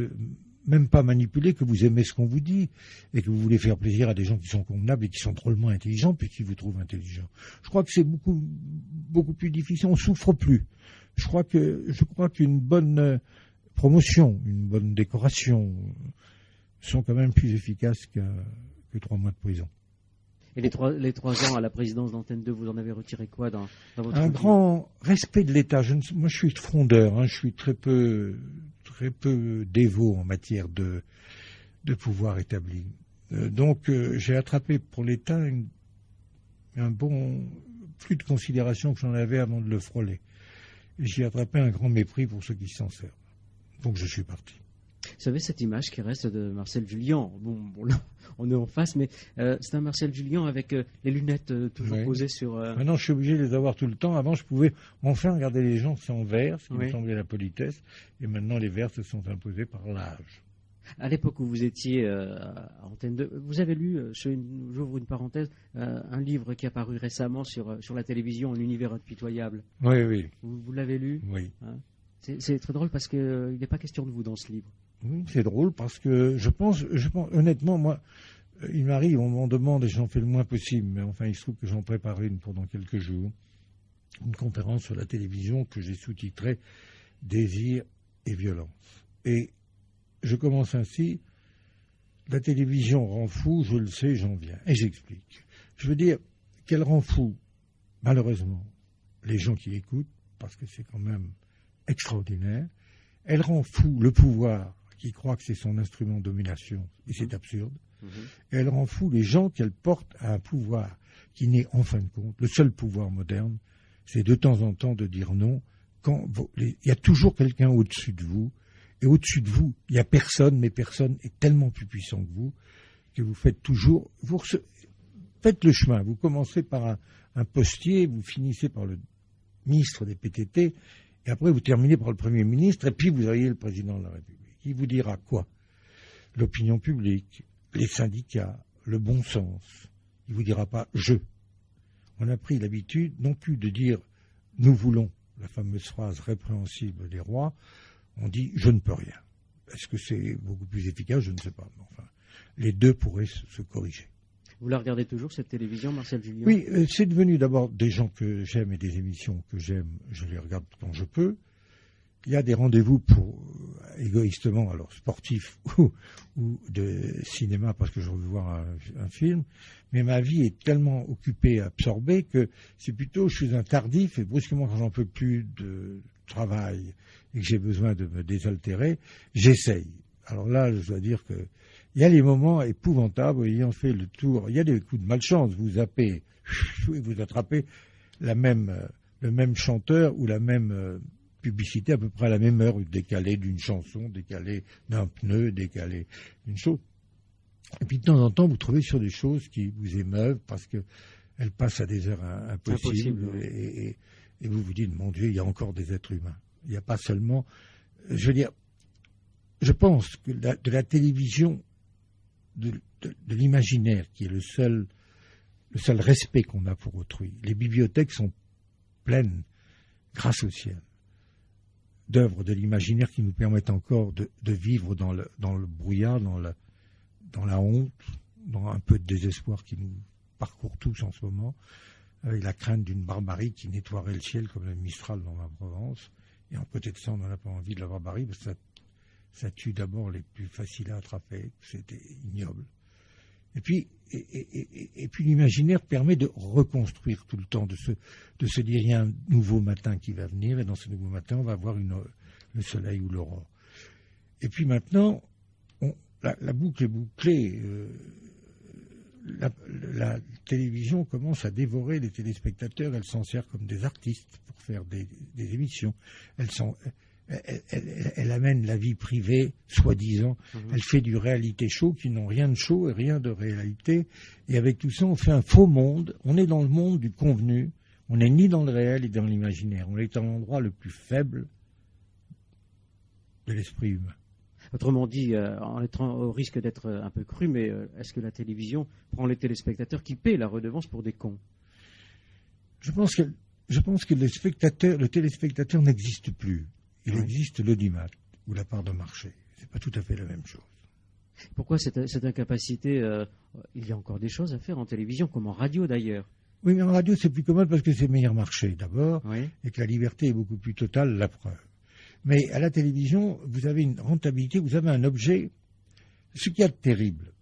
Speaker 3: même pas manipulé, que vous aimez ce qu'on vous dit et que vous voulez faire plaisir à des gens qui sont convenables et qui sont drôlement intelligents puis qui vous trouvent intelligents. Je crois que c'est beaucoup plus difficile. On souffre plus. Je crois qu'une bonne promotion, une bonne décoration sont quand même plus efficaces que 3 mois de prison.
Speaker 2: Et les 3 ans à la présidence d'Antenne 2, vous en avez retiré quoi dans votre
Speaker 3: vie? Grand respect de l'État. Moi, je suis frondeur. Je suis très peu dévot en matière de pouvoir établi. Donc j'ai attrapé pour l'État un bon plus de considération que j'en avais avant de le frôler. Et j'ai attrapé un grand mépris pour ceux qui s'en servent. Donc je suis parti.
Speaker 2: Vous savez cette image qui reste de Marcel Jullian. Bon là, on est en face, mais c'est un Marcel Jullian avec les lunettes toujours posées sur...
Speaker 3: Maintenant, je suis obligé de les avoir tout le temps. Avant, je pouvais enfin regarder les gens sans verre, ce qui me semblait la politesse. Et maintenant, les verres se sont imposés par l'âge.
Speaker 2: À l'époque où vous étiez à Antenne 2, vous avez lu, j'ouvre une parenthèse, un livre qui est apparu récemment sur la télévision, Un univers impitoyable.
Speaker 3: Oui.
Speaker 2: Vous l'avez lu?
Speaker 3: Oui.
Speaker 2: Hein, c'est très drôle parce qu'il n'est pas question de vous dans ce livre.
Speaker 3: Oui, c'est drôle parce que je pense honnêtement, moi, il m'arrive, on m'en demande et j'en fais le moins possible, mais enfin, il se trouve que j'en prépare une pendant quelques jours, une conférence sur la télévision que j'ai sous-titrée « Désir et violence ». Et je commence ainsi, la télévision rend fou, je le sais, j'en viens. Et j'explique. Je veux dire qu'elle rend fou, malheureusement, les gens qui écoutent, parce que c'est quand même extraordinaire. Elle rend fou le pouvoir, qui croit que c'est son instrument de domination, et c'est absurde. Et elle rend fou les gens qu'elle porte à un pouvoir qui n'est, en fin de compte, le seul pouvoir moderne, c'est de temps en temps de dire non, quand il y a toujours quelqu'un au-dessus de vous, et au-dessus de vous, il n'y a personne, mais personne est tellement plus puissant que vous faites toujours... Faites le chemin. Vous commencez par un postier, vous finissez par le ministre des PTT, et après vous terminez par le Premier ministre, et puis vous auriez le Président de la République. Il vous dira quoi? L'opinion publique, les syndicats, le bon sens. Il ne vous dira pas « je ». On a pris l'habitude non plus de dire « nous voulons », la fameuse phrase répréhensible des rois. On dit « je ne peux rien ». Est-ce que c'est beaucoup plus efficace? Je ne sais pas. Mais enfin, les deux pourraient se corriger.
Speaker 2: Vous la regardez toujours, cette télévision, Marcel Jullian?
Speaker 3: Oui, c'est devenu d'abord des gens que j'aime et des émissions que j'aime. Je les regarde quand je peux. Il y a des rendez-vous pour, égoïstement, alors sportifs ou de cinéma, parce que je veux voir un film. Mais ma vie est tellement occupée, absorbée, que c'est plutôt, je suis un tardif, et brusquement, quand j'en peux plus de travail et que j'ai besoin de me désaltérer, j'essaye. Alors là, je dois dire que il y a les moments épouvantables, ayant fait le tour, il y a des coups de malchance, vous zappez, et vous attrapez le même chanteur ou la même publicité à peu près à la même heure, décalée d'une chanson, décalée d'un pneu, décalée d'une chose. Et puis de temps en temps, vous trouvez sur des choses qui vous émeuvent parce qu'elles passent à des heures impossibles. Et vous vous dites, mon Dieu, il y a encore des êtres humains. Il n'y a pas seulement... Je veux dire, je pense que de la télévision, de l'imaginaire, qui est le seul respect qu'on a pour autrui. Les bibliothèques sont pleines, grâce au ciel, d'œuvres de l'imaginaire qui nous permettent encore de vivre dans le brouillard, dans la honte, dans un peu de désespoir qui nous parcourt tous en ce moment, avec la crainte d'une barbarie qui nettoierait le ciel comme le Mistral dans la Provence. Et en côté de ça, on n'en a pas envie de la barbarie, parce que ça tue d'abord les plus faciles à attraper, c'était ignoble. Et puis l'imaginaire permet de reconstruire tout le temps, de se dire il y a un nouveau matin qui va venir, et dans ce nouveau matin, on va voir le soleil ou l'aurore. Et puis maintenant, la boucle est bouclée. La télévision commence à dévorer les téléspectateurs, elle s'en sert comme des artistes pour faire des émissions. Elle amène la vie privée, soi-disant. Elle fait du réalité show qui n'ont rien de show et rien de réalité. Et avec tout ça, on fait un faux monde. On est dans le monde du convenu. On n'est ni dans le réel ni dans l'imaginaire. On est à l'endroit le plus faible de l'esprit humain.
Speaker 2: Autrement dit, en étant au risque d'être un peu cru, mais est-ce que la télévision prend les téléspectateurs qui paient la redevance pour des cons? Je pense
Speaker 3: que le téléspectateur n'existe plus. Il existe l'audimat, ou la part de marché. C'est pas tout à fait la même chose.
Speaker 2: Pourquoi cette incapacité il y a encore des choses à faire en télévision, comme en radio d'ailleurs.
Speaker 3: Oui, mais en radio, c'est plus commode parce que c'est meilleur marché, d'abord, et que la liberté est beaucoup plus totale, la preuve. Mais à la télévision, vous avez une rentabilité, vous avez un objet. Ce qu'il y a de terrible,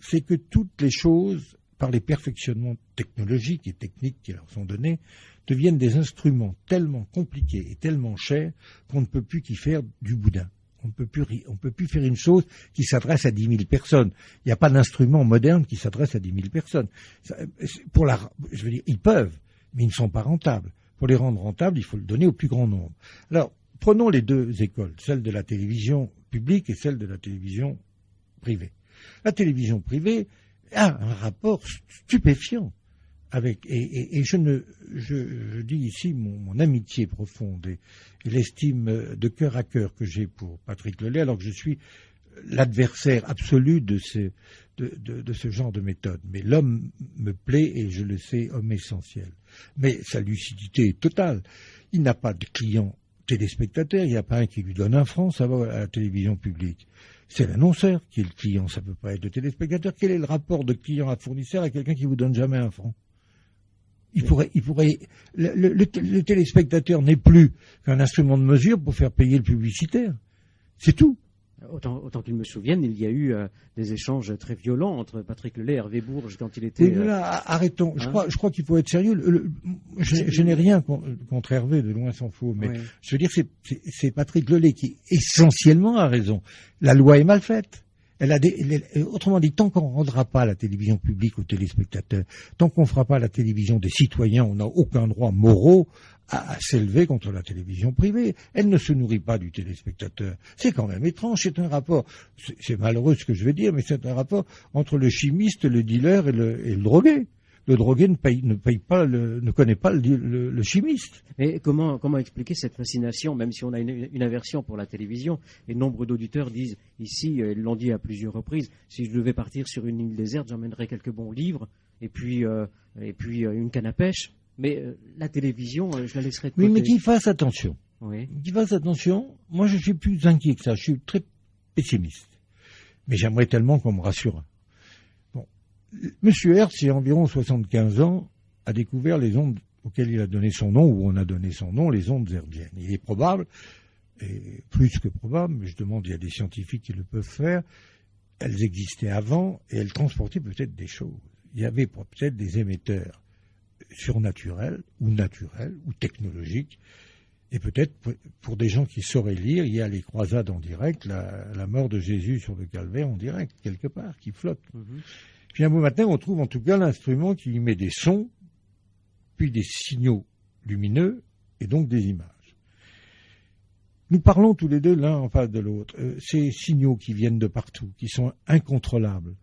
Speaker 3: c'est que toutes les choses, par les perfectionnements technologiques et techniques qui leur sont donnés, deviennent des instruments tellement compliqués et tellement chers qu'on ne peut plus qu'y faire du boudin. On ne peut plus faire une chose qui s'adresse à 10 000 personnes. Il n'y a pas d'instrument moderne qui s'adresse à 10 000 personnes. Je veux dire, ils peuvent, mais ils ne sont pas rentables. Pour les rendre rentables, il faut le donner au plus grand nombre. Alors, prenons les deux écoles, celle de la télévision publique et celle de la télévision privée. La télévision privée a un rapport stupéfiant avec, et je dis ici mon amitié profonde et l'estime de cœur à cœur que j'ai pour Patrick Lelay, alors que je suis l'adversaire absolu de ce genre de méthode. Mais l'homme me plaît et je le sais, homme essentiel. Mais sa lucidité est totale. Il n'a pas de clients téléspectateurs, il n'y a pas un qui lui donne un franc, ça va à la télévision publique. C'est l'annonceur qui est le client, ça peut pas être le téléspectateur. Quel est le rapport de client à fournisseur à quelqu'un qui vous donne jamais un franc? Le téléspectateur n'est plus qu'un instrument de mesure pour faire payer le publicitaire. C'est tout.
Speaker 2: Autant qu'il me souvienne, il y a eu des échanges très violents entre Patrick Lelay et Hervé Bourges quand il était...
Speaker 3: Oui, là, arrêtons. Je crois qu'il faut être sérieux. Je n'ai rien contre Hervé, de loin s'en faut. Mais je veux dire, c'est Patrick Lelay qui essentiellement a raison. La loi est mal faite. Autrement dit, tant qu'on ne rendra pas la télévision publique aux téléspectateurs, tant qu'on ne fera pas la télévision des citoyens, on n'a aucun droit moraux à s'élever contre la télévision privée. Elle ne se nourrit pas du téléspectateur. C'est quand même étrange, c'est un rapport, c'est malheureux ce que je veux dire, mais c'est un rapport entre le chimiste, le dealer et le drogué. Le drogué ne connaît pas le chimiste.
Speaker 2: Et comment expliquer cette fascination, même si on a une aversion pour la télévision, et nombre d'auditeurs disent ici, ils l'ont dit à plusieurs reprises, si je devais partir sur une île déserte, j'emmènerais quelques bons livres, et puis une canne à pêche. Mais la télévision, je la laisserai de côté.
Speaker 3: Oui, mais qu'il fasse attention.
Speaker 2: Oui.
Speaker 3: Qu'il fasse attention. Moi, je suis plus inquiet que ça. Je suis très pessimiste. Mais j'aimerais tellement qu'on me rassure. Bon. Monsieur Hertz, il y a environ 75 ans, a découvert les ondes auxquelles il a donné son nom, ou on a donné son nom, les ondes hertziennes. Il est probable, et plus que probable, mais je demande, il y a des scientifiques qui le peuvent faire, elles existaient avant, et elles transportaient peut-être des choses. Il y avait peut-être des émetteurs surnaturel ou technologique, et peut-être pour des gens qui sauraient lire, il y a les croisades en direct, la mort de Jésus sur le calvaire en direct, quelque part, qui flotte. Puis un beau matin, on trouve en tout cas l'instrument qui met des sons, puis des signaux lumineux, et donc des images. Nous parlons tous les deux l'un en face de l'autre. Ces signaux qui viennent de partout, qui sont incontrôlables.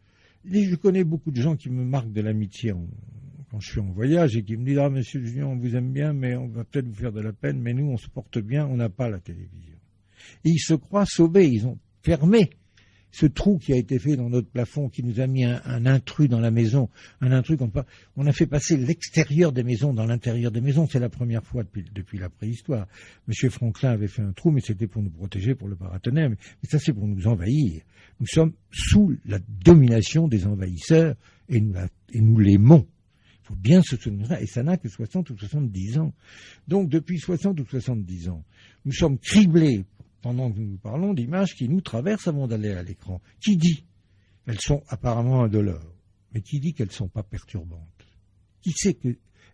Speaker 3: Et je connais beaucoup de gens qui me marquent de l'amitié quand je suis en voyage et qui me disent « Ah, monsieur Julien, on vous aime bien, mais on va peut-être vous faire de la peine, mais nous, on se porte bien, on n'a pas la télévision. » Et ils se croient sauvés, ils ont fermé ce trou qui a été fait dans notre plafond, qui nous a mis un intrus dans la maison, un intrus on a fait passer l'extérieur des maisons dans l'intérieur des maisons, c'est la première fois depuis la préhistoire. Monsieur Franklin avait fait un trou, mais c'était pour nous protéger, pour le paratonnerre, mais ça c'est pour nous envahir. Nous sommes sous la domination des envahisseurs, et nous l'aimons. Il faut bien se souvenir, et ça n'a que 60 ou 70 ans. Donc depuis 60 ou 70 ans, nous sommes criblés, pendant que nous parlons, d'images qui nous traversent avant d'aller à l'écran. Qui dit? Elles sont apparemment indolores, mais qui dit qu'elles ne sont pas perturbantes? Qui sait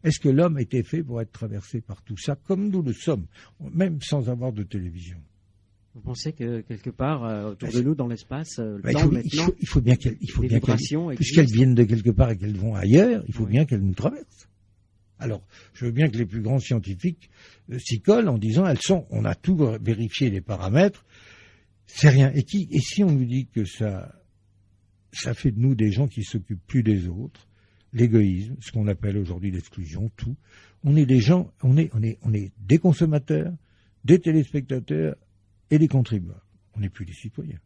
Speaker 3: est-ce que l'homme était fait pour être traversé par tout ça, comme nous le sommes, même sans avoir de télévision?
Speaker 2: Vous pensez que quelque part, autour de nous, dans l'espace,
Speaker 3: il faut bien qu'elles, puisqu'elles viennent de quelque part et qu'elles vont ailleurs, il faut bien qu'elles nous traversent. Alors, je veux bien que les plus grands scientifiques s'y collent en disant, on a tout vérifié les paramètres, c'est rien. Et si on nous dit que ça fait de nous des gens qui s'occupent plus des autres, l'égoïsme, ce qu'on appelle aujourd'hui l'exclusion, tout, on est des gens, on est des consommateurs, des téléspectateurs et des contribuables. On n'est plus des citoyens.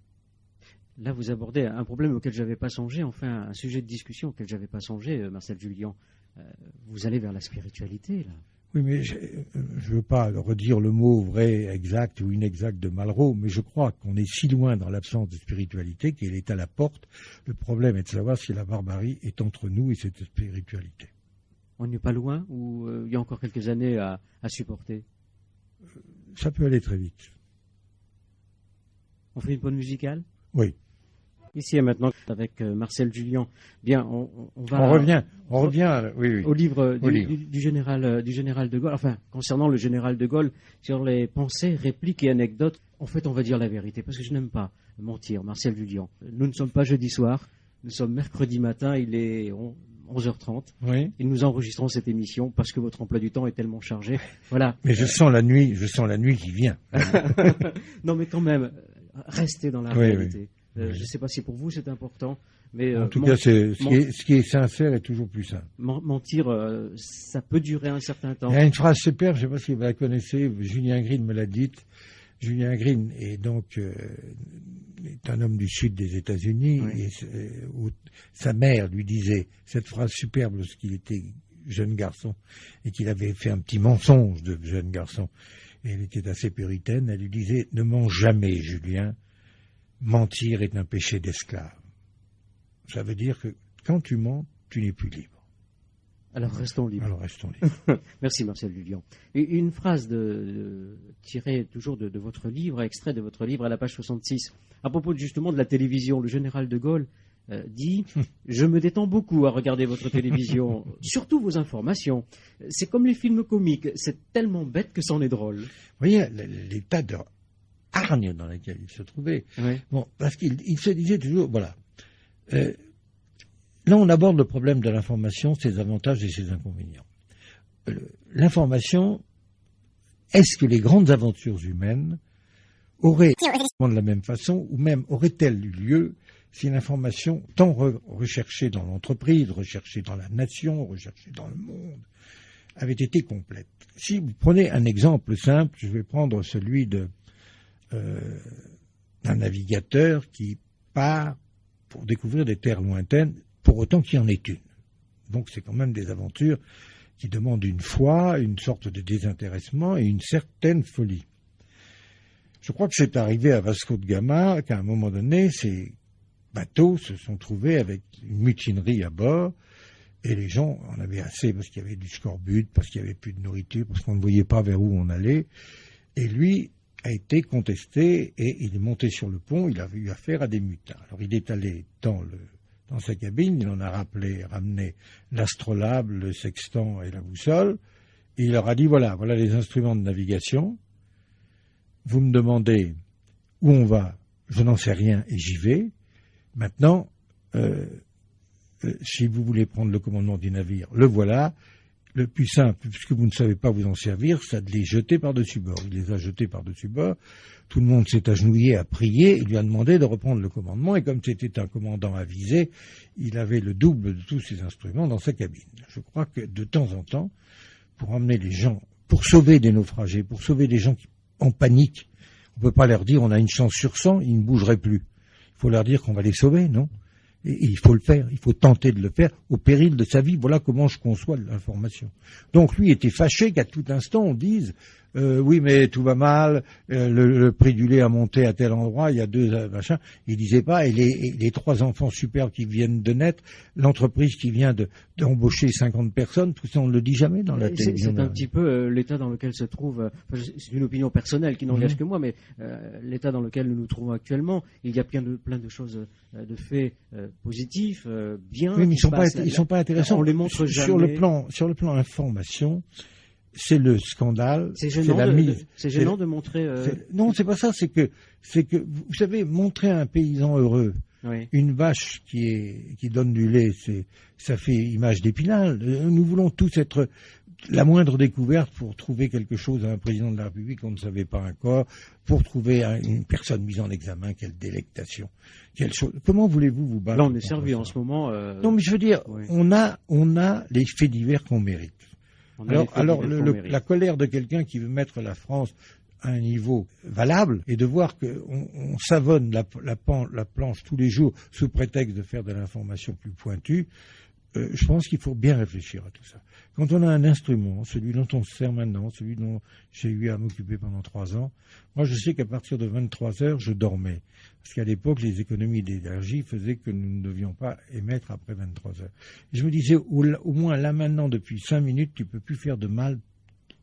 Speaker 2: Là, vous abordez un problème auquel je n'avais pas songé, enfin un sujet de discussion auquel je n'avais pas songé, Marcel Julien. Vous allez vers la spiritualité, là.
Speaker 3: Oui, mais je ne veux pas redire le mot vrai, exact ou inexact de Malraux, mais je crois qu'on est si loin dans l'absence de spiritualité qu'elle est à la porte. Le problème est de savoir si la barbarie est entre nous et cette spiritualité.
Speaker 2: On n'est pas loin ou il y a encore quelques années à supporter?
Speaker 3: Ça peut aller très vite.
Speaker 2: On fait une pause musicale?
Speaker 3: Oui.
Speaker 2: Ici et maintenant avec Marcel Julien. Bien, on
Speaker 3: revient oui.
Speaker 2: Au livre du général de Gaulle. Enfin, concernant le général de Gaulle, sur les pensées, répliques et anecdotes En fait, on va dire la vérité, parce que je n'aime pas mentir, Martial Jullian. Nous ne sommes pas jeudi soir, nous sommes mercredi matin, il est 11h30,
Speaker 3: Oui.
Speaker 2: et nous enregistrons cette émission parce que votre emploi du temps est tellement chargé. Voilà.
Speaker 3: Mais je sens la nuit qui vient.
Speaker 2: Non, mais quand même, restez dans la
Speaker 3: Oui,
Speaker 2: réalité.
Speaker 3: oui.
Speaker 2: Je ne sais pas si pour vous c'est important, mais
Speaker 3: En tout cas, ce qui est sincère est toujours plus simple.
Speaker 2: mentir, ça peut durer un certain temps.
Speaker 3: Il y a une phrase superbe, je ne sais pas si vous la connaissez, Julien Green me l'a dite. Julien Green est donc est un homme du sud des États-Unis,
Speaker 2: Oui.
Speaker 3: et où sa mère lui disait cette phrase superbe lorsqu'il était jeune garçon et qu'il avait fait un petit mensonge de jeune garçon. Et elle était assez puritaine. Elle lui disait « Ne mens jamais, Julien. Mentir est un péché d'esclave. » Ça veut dire que quand tu mens, tu n'es plus libre.
Speaker 2: Alors restons libres.
Speaker 3: Alors restons libres.
Speaker 2: Merci Marcel Jullian. Et une phrase tirée toujours de votre livre, extrait de votre livre à la page 66, à propos justement de la télévision. Le général de Gaulle dit « Je me détends beaucoup à regarder votre télévision, surtout vos informations. C'est comme les films comiques, c'est tellement bête que c'en est drôle. »
Speaker 3: Vous voyez l'état de hargne dans lequel il se trouvait.
Speaker 2: Oui.
Speaker 3: Bon, parce qu'il se disait toujours, voilà, là on aborde le problème de l'information, ses avantages et ses inconvénients. L'information, est-ce que les grandes aventures humaines auraient de la même façon, ou même auraient-elles eu lieu si l'information, tant recherchée dans l'entreprise, recherchée dans la nation, recherchée dans le monde, avait été complète? Si vous prenez un exemple simple, je vais prendre celui d'un navigateur qui part pour découvrir des terres lointaines, pour autant qu'il y en ait une. Donc c'est quand même des aventures qui demandent une foi, une sorte de désintéressement et une certaine folie. Je crois que c'est arrivé à Vasco de Gama qu'à un moment donné, ces bateaux se sont trouvés avec une mutinerie à bord, et les gens en avaient assez parce qu'il y avait du scorbut, parce qu'il n'y avait plus de nourriture, parce qu'on ne voyait pas vers où on allait, et lui a été contesté, et il est monté sur le pont, il a eu affaire à des mutins. Alors il est allé dans sa cabine, il en a ramené l'astrolabe, le sextant et la boussole, et il leur a dit, voilà les instruments de navigation, vous me demandez où on va, je n'en sais rien et j'y vais. Maintenant, si vous voulez prendre le commandement du navire, le voilà. Le plus simple, puisque vous ne savez pas vous en servir, c'est de les jeter par-dessus bord. Il les a jetés par-dessus bord. Tout le monde s'est agenouillé à prier. Il lui a demandé de reprendre le commandement. Et comme c'était un commandant avisé, il avait le double de tous ses instruments dans sa cabine. Je crois que de temps en temps, pour emmener les gens, pour sauver des naufragés, pour sauver des gens en panique, on ne peut pas leur dire on a une chance sur 100, ils ne bougeraient plus. Il faut leur dire qu'on va les sauver, non ? Et il faut le faire, il faut tenter de le faire au péril de sa vie. Voilà comment je conçois l'information. Donc lui était fâché qu'à tout instant on dise oui mais tout va mal, le prix du lait a monté à tel endroit, il y a deux machins. Il disait pas et les 3 enfants superbes qui viennent de naître, l'entreprise qui vient d'embaucher 50 personnes, tout ça on ne le dit jamais dans la télévision.
Speaker 2: C'est un petit peu l'état dans lequel se trouve, c'est une opinion personnelle qui n'engage que moi, mais l'état dans lequel nous nous trouvons actuellement, il y a plein de choses, de faits positifs, bien.
Speaker 3: Oui, mais ils sont pas intéressants.
Speaker 2: On les montre jamais.
Speaker 3: Sur le plan information, c'est le scandale.
Speaker 2: C'est gênant de montrer.
Speaker 3: Non, c'est pas ça. C'est que vous savez, montrer à un paysan heureux une vache qui donne du lait, ça fait image d'Épinal. Nous voulons tous être la moindre découverte pour trouver quelque chose à un président de la République qu'on ne savait pas encore, pour trouver une personne mise en examen. Quelle délectation, quelle chose. Comment voulez-vous vous battre?
Speaker 2: Là, on est servi en ce moment.
Speaker 3: Non, mais je veux dire, on a les faits divers qu'on mérite. Alors la colère de quelqu'un qui veut mettre la France à un niveau valable et de voir qu'on savonne la planche tous les jours sous prétexte de faire de l'information plus pointue, je pense qu'il faut bien réfléchir à tout ça. Quand on a un instrument, celui dont on se sert maintenant, celui dont j'ai eu à m'occuper pendant 3 ans, moi je sais qu'à partir de 23 heures, je dormais. Parce qu'à l'époque, les économies d'énergie faisaient que nous ne devions pas émettre après 23 heures. Et je me disais, au moins là maintenant, depuis 5 minutes, tu ne peux plus faire de mal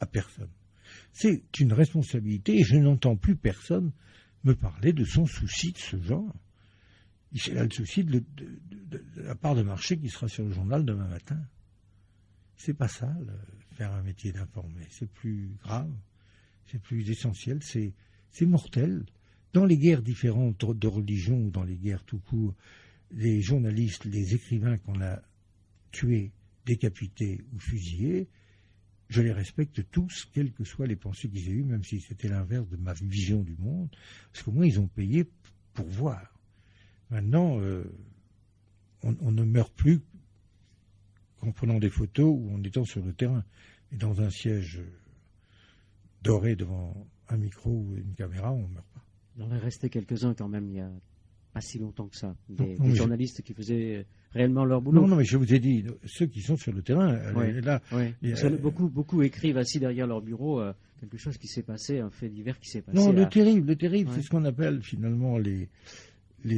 Speaker 3: à personne. C'est une responsabilité et je n'entends plus personne me parler de son souci de ce genre. C'est là le souci de la part de marché qui sera sur le journal demain matin. C'est pas ça, faire un métier d'informé. C'est plus grave, c'est plus essentiel, c'est c'est mortel. Dans les guerres différentes de religion ou dans les guerres tout court, les journalistes, les écrivains qu'on a tués, décapités ou fusillés, je les respecte tous, quelles que soient les pensées qu'ils aient eues, même si c'était l'inverse de ma vision du monde, parce qu'au moins ils ont payé pour voir. Maintenant, on ne meurt plus qu'en prenant des photos ou en étant sur le terrain. Et dans un siège doré devant un micro ou une caméra, on ne meurt pas.
Speaker 2: Il en est resté quelques-uns quand même, il n'y a pas si longtemps que ça. Des journalistes qui faisaient réellement leur boulot.
Speaker 3: Non, mais je vous ai dit, ceux qui sont sur le terrain, là...
Speaker 2: Beaucoup écrivent assis derrière leur bureau quelque chose qui s'est passé, un fait divers qui s'est passé.
Speaker 3: Non, le terrible, c'est ce qu'on appelle finalement les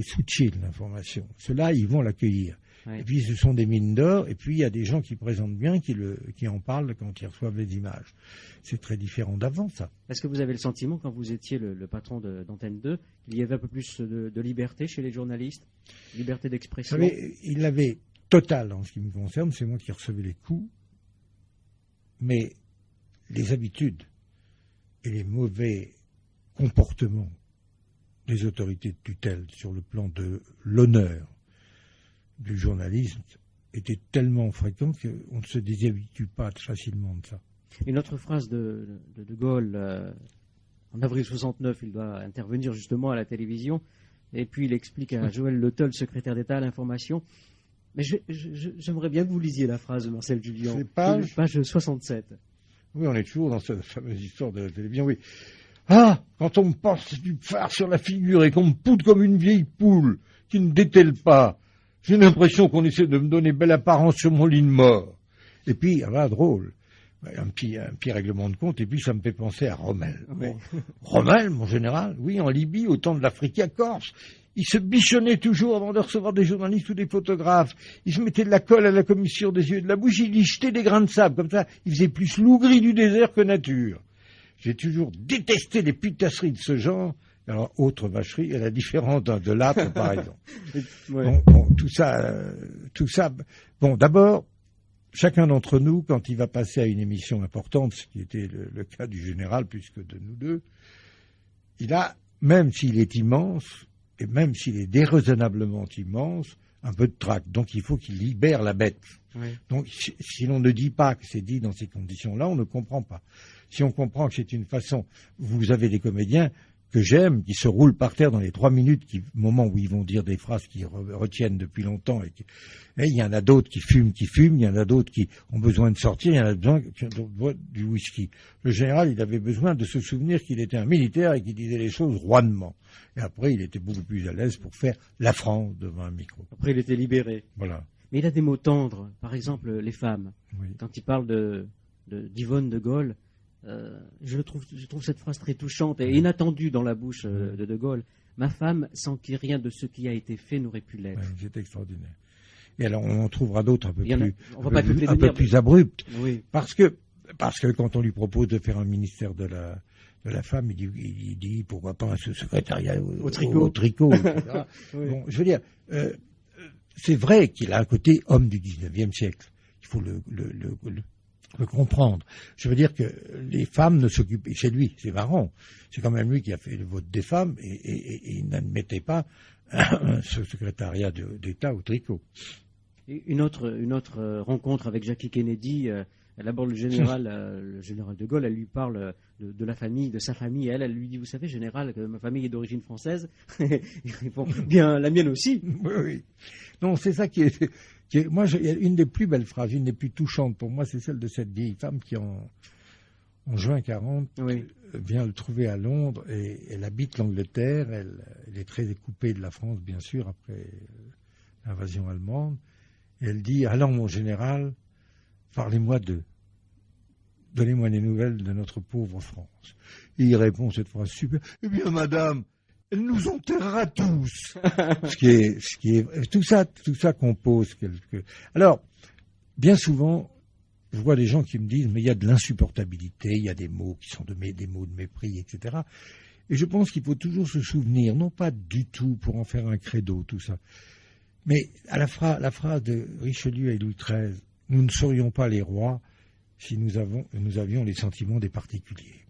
Speaker 3: sous-chill d'information. Ceux-là, ils vont l'accueillir. Et puis, ce sont des mines d'or, et puis il y a des gens qui présentent bien, qui en parlent quand ils reçoivent les images. C'est très différent d'avant, ça.
Speaker 2: Est-ce que vous avez le sentiment, quand vous étiez le patron d'Antenne 2, qu'il y avait un peu plus de liberté chez les journalistes, liberté d'expression?
Speaker 3: Vous savez, il l'avait total en ce qui me concerne, c'est moi qui recevais les coups, mais les habitudes et les mauvais comportements des autorités de tutelle sur le plan de l'honneur du journalisme était tellement fréquent qu'on ne se déshabitue pas facilement de ça.
Speaker 2: Une autre phrase de Gaulle, en avril 69, il doit intervenir justement à la télévision, et puis il explique à Joël Le Teul, secrétaire d'État à l'information. Mais j'aimerais bien que vous lisiez la phrase de Marcel Julien.
Speaker 3: C'est
Speaker 2: page 67.
Speaker 3: Oui, on est toujours dans cette fameuse histoire de la télévision, oui. Ah, quand on me passe du phare sur la figure et qu'on me poude comme une vieille poule qui ne dételle pas, j'ai l'impression qu'on essaie de me donner belle apparence sur mon lit de mort. Et puis, drôle, un petit règlement de compte, et puis ça me fait penser à Rommel.
Speaker 2: Oui.
Speaker 3: Rommel, mon général, oui, en Libye, au temps de l'Afrique à Corse, il se bichonnait toujours avant de recevoir des journalistes ou des photographes. Il se mettait de la colle à la commissure des yeux et de la bouche, il y jetait des grains de sable, comme ça, il faisait plus loup-gris du désert que nature. J'ai toujours détesté les putasseries de ce genre. Alors, autre vacherie, à la différence de l'âtre, par exemple. Tout ça. Bon, d'abord, chacun d'entre nous, quand il va passer à une émission importante, ce qui était le cas du général, puisque de nous deux, il a, même s'il est immense, et même s'il est déraisonnablement immense, un peu de trac. Donc, il faut qu'il libère la bête. Oui. Donc, si l'on ne dit pas que c'est dit dans ces conditions-là, on ne comprend pas. Si on comprend que c'est une façon, vous avez des comédiens que j'aime, qui se roulent par terre dans les 3 minutes, moment où ils vont dire des phrases qui retiennent depuis longtemps, et il y en a d'autres qui fument, il y en a d'autres qui ont besoin de sortir, il y en a besoin qui boivent du whisky. Le général, il avait besoin de se souvenir qu'il était un militaire et qu'il disait les choses roidement. Et après, il était beaucoup plus à l'aise pour faire la France devant un micro.
Speaker 2: Après, il était libéré.
Speaker 3: Voilà.
Speaker 2: Mais il a des mots tendres, par exemple les femmes. Oui. Quand il parle d'Yvonne de Gaulle, je trouve cette phrase très touchante et inattendue dans la bouche de Gaulle. Ma femme, sans qu'il rien de ce qui a été fait n'aurait pu l'être.
Speaker 3: Oui, c'est extraordinaire. Et alors, on en trouvera d'autres un peu plus abruptes.
Speaker 2: Oui.
Speaker 3: Parce que quand on lui propose de faire un ministère de la femme, il dit pourquoi pas un secrétariat au tricot, etc. Oui. Bon, je veux dire, c'est vrai qu'il a un côté homme du 19e siècle. Il faut le comprendre. Je veux dire que les femmes ne s'occupent, c'est lui, c'est marrant, c'est quand même lui qui a fait le vote des femmes et il n'admettait pas ce secrétariat d'État au tricot.
Speaker 2: Une autre rencontre avec Jackie Kennedy, elle aborde le général de Gaulle, elle lui parle de la famille, de sa famille, elle lui dit, vous savez, général, que ma famille est d'origine française. Il répond, bien, la mienne aussi.
Speaker 3: Oui. Non, c'est ça qui est moi, il y a une des plus belles phrases, une des plus touchantes pour moi, c'est celle de cette vieille femme qui, en juin 40, vient le trouver à Londres et elle habite l'Angleterre. Elle est très coupée de la France, bien sûr, après l'invasion allemande. Et elle dit, alors mon général, parlez-moi d'eux. Donnez-moi des nouvelles de notre pauvre France. Et il répond cette phrase super. Eh bien, madame, elle nous enterrera tous. ce qui est, tout ça compose quelque. Alors, bien souvent, je vois des gens qui me disent, mais il y a de l'insupportabilité, il y a des mots qui sont des mots de mépris, etc. Et je pense qu'il faut toujours se souvenir, non pas du tout pour en faire un credo, tout ça, mais à la phrase de Richelieu et Louis XIII, nous ne serions pas les rois si nous avions les sentiments des particuliers.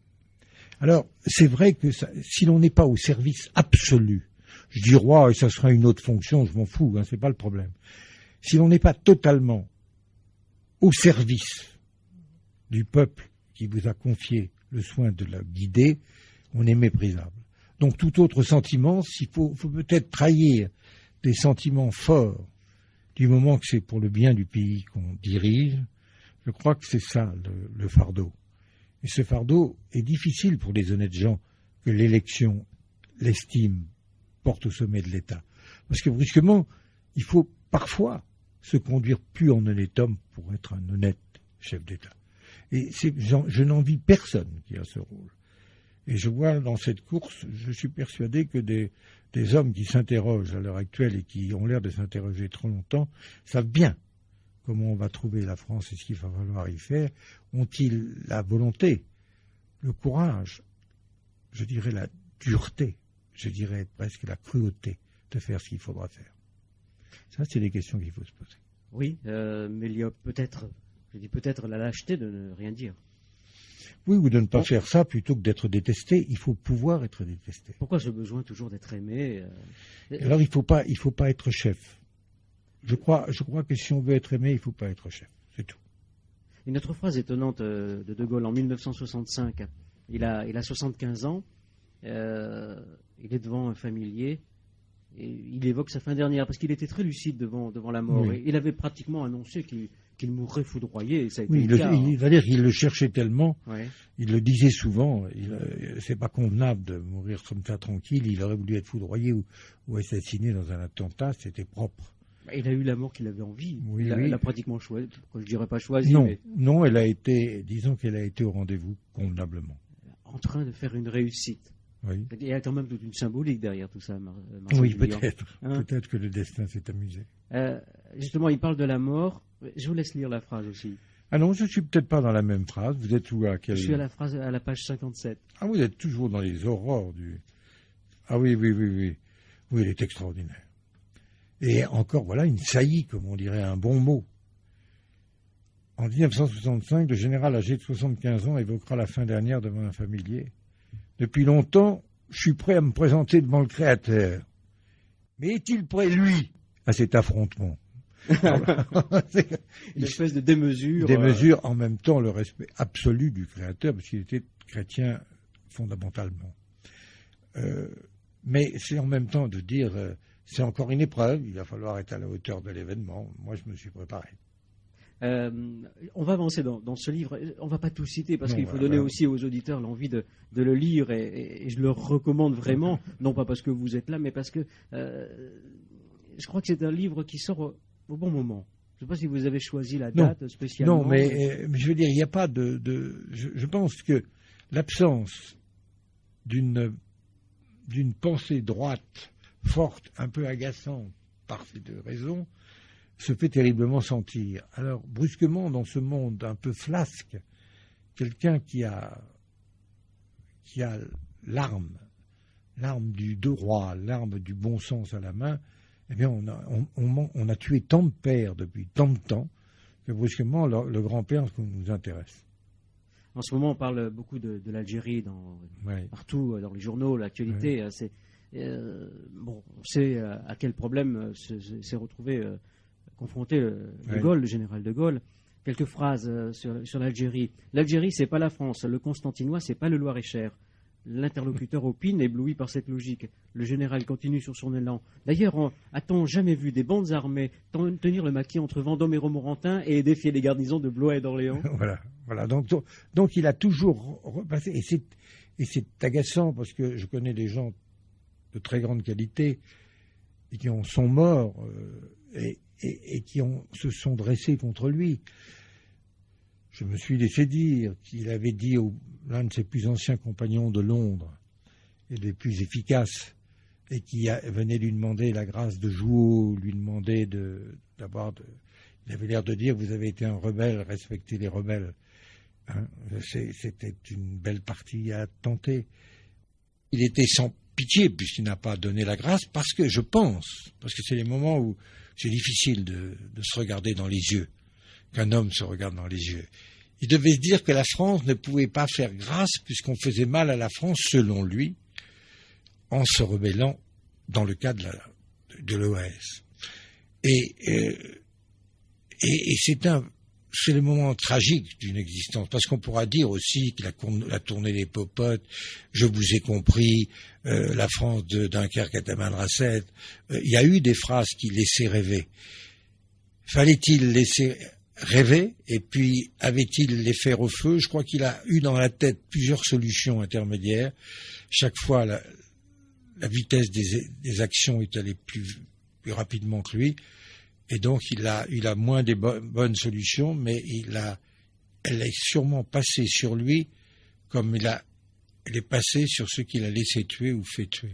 Speaker 3: Alors, c'est vrai que si l'on n'est pas au service absolu, je dis roi et ça sera une autre fonction, je m'en fous, c'est pas le problème. Si l'on n'est pas totalement au service du peuple qui vous a confié le soin de la guider, on est méprisable. Donc tout autre sentiment, s'il faut peut-être trahir des sentiments forts du moment que c'est pour le bien du pays qu'on dirige, je crois que c'est ça le fardeau. Et ce fardeau est difficile pour les honnêtes gens que l'élection, l'estime, porte au sommet de l'État. Parce que brusquement, il faut parfois se conduire plus en honnête homme pour être un honnête chef d'État. Et je n'envie personne qui a ce rôle. Et je vois dans cette course, je suis persuadé que des hommes qui s'interrogent à l'heure actuelle et qui ont l'air de s'interroger trop longtemps savent bien comment on va trouver la France et ce qu'il va falloir y faire. Ont-ils la volonté, le courage, je dirais la dureté, je dirais presque la cruauté de faire ce qu'il faudra faire? Ça, c'est des questions qu'il faut se poser.
Speaker 2: Oui, mais il y a peut-être la lâcheté de ne rien dire.
Speaker 3: Oui, ou de ne pas faire ça plutôt que d'être détesté. Il faut pouvoir être détesté.
Speaker 2: Pourquoi ce besoin toujours d'être aimé
Speaker 3: Alors, il faut pas être chef. Je crois que si on veut être aimé, il ne faut pas être chef. C'est tout.
Speaker 2: Une autre phrase étonnante de Gaulle en 1965. Il a 75 ans. Il est devant un familier. Et il évoque sa fin dernière parce qu'il était très lucide devant la mort.
Speaker 3: Oui.
Speaker 2: Et il avait pratiquement annoncé qu'il mourrait foudroyé. Et ça a été
Speaker 3: oui,
Speaker 2: le cas.
Speaker 3: il le cherchait tellement.
Speaker 2: Ouais.
Speaker 3: Il le disait souvent. C'est pas convenable de mourir comme ça tranquille. Il aurait voulu être foudroyé ou assassiné dans un attentat. C'était propre.
Speaker 2: Il a eu la mort qu'il avait envie.
Speaker 3: Oui,
Speaker 2: il a pratiquement choisi. Je dirais pas choisi.
Speaker 3: Non,
Speaker 2: mais
Speaker 3: non, disons qu'elle a été au rendez-vous convenablement.
Speaker 2: en train de faire une réussite.
Speaker 3: Oui.
Speaker 2: Il y a quand même toute une symbolique derrière tout ça, Marcel
Speaker 3: Oui,
Speaker 2: Jullian.
Speaker 3: peut-être.
Speaker 2: Hein?
Speaker 3: Peut-être que le destin s'est amusé.
Speaker 2: Justement, il parle de la mort. Je vous laisse lire la phrase aussi.
Speaker 3: Ah non, je suis peut-être pas dans la même phrase. Vous êtes où à quelle...
Speaker 2: Je suis à la page 57.
Speaker 3: Ah, vous êtes toujours dans les aurores du... Ah oui. Oui, il est extraordinaire. Et encore, voilà, une saillie, comme on dirait, un bon mot. En 1965, le général âgé de 75 ans évoquera la fin dernière devant un familier. Depuis longtemps, je suis prêt à me présenter devant le Créateur. Mais est-il prêt, lui, à cet affrontement?
Speaker 2: Une espèce de démesure.
Speaker 3: Démesure, en même temps, le respect absolu du Créateur, parce qu'il était chrétien fondamentalement. Mais c'est en même temps de dire, c'est encore une épreuve, il va falloir être à la hauteur de l'événement. Moi, je me suis préparé.
Speaker 2: On va avancer dans ce livre. On ne va pas tout citer parce qu'il faut
Speaker 3: voilà,
Speaker 2: donner
Speaker 3: voilà.
Speaker 2: aussi aux auditeurs l'envie de le lire et je le recommande vraiment, non pas parce que vous êtes là, mais parce que je crois que c'est un livre qui sort au bon moment. Je ne sais pas si vous avez choisi la date spécialement.
Speaker 3: Non, mais je veux dire, il n'y a pas je pense que l'absence d'une pensée droite, forte, un peu agaçante par ces deux raisons, se fait terriblement sentir. Alors, brusquement, dans ce monde un peu flasque, quelqu'un qui a l'arme du droit, l'arme du bon sens à la main, eh bien, on a tué tant de pères depuis tant de temps que brusquement, le grand-père nous intéresse.
Speaker 2: En ce moment, on parle beaucoup de l'Algérie partout, dans les journaux, l'actualité. Oui. On sait à quel problème s'est retrouvé confronté de Gaulle, le général de Gaulle. Quelques phrases sur l'Algérie. L'Algérie, c'est pas la France. Le Constantinois, c'est pas le Loir-et-Cher. L'interlocuteur opine, ébloui par cette logique. Le général continue sur son élan. D'ailleurs, a-t-on jamais vu des bandes armées tenir le maquis entre Vendôme et Romorantin et défier les garnisons de Blois et d'Orléans?
Speaker 3: Voilà. Donc il a toujours repassé. Et c'est agaçant parce que je connais des gens de très grande qualité et qui sont morts et qui se sont dressés contre lui. Je me suis laissé dire qu'il avait dit à l'un de ses plus anciens compagnons de Londres et des plus efficaces, et qui venait lui demander la grâce de Jouot, lui demander il avait l'air de dire, vous avez été un rebelle, respectez les rebelles. Hein, c'était une belle partie à tenter. Il était sans pitié puisqu'il n'a pas donné la grâce, parce que c'est les moments où c'est difficile de se regarder dans les yeux, qu'un homme se regarde dans les yeux. Il devait se dire que la France ne pouvait pas faire grâce puisqu'on faisait mal à la France, selon lui, en se rebellant dans le cas de l'OAS. Et c'est le moment tragique d'une existence, parce qu'on pourra dire aussi qu'il a tourné les popotes, je vous ai compris, la France de Dunkerque à Tamanrasset. Il y a eu des phrases qui laissaient rêver. Fallait-il laisser rêver, et puis avait-il les fers au feu? Je crois qu'il a eu dans la tête plusieurs solutions intermédiaires. Chaque fois, la vitesse des actions est allée plus rapidement que lui. Et donc, il a moins des bonnes solutions, mais elle est sûrement passée sur lui comme elle est passée sur ceux qu'il a laissé tuer ou fait tuer.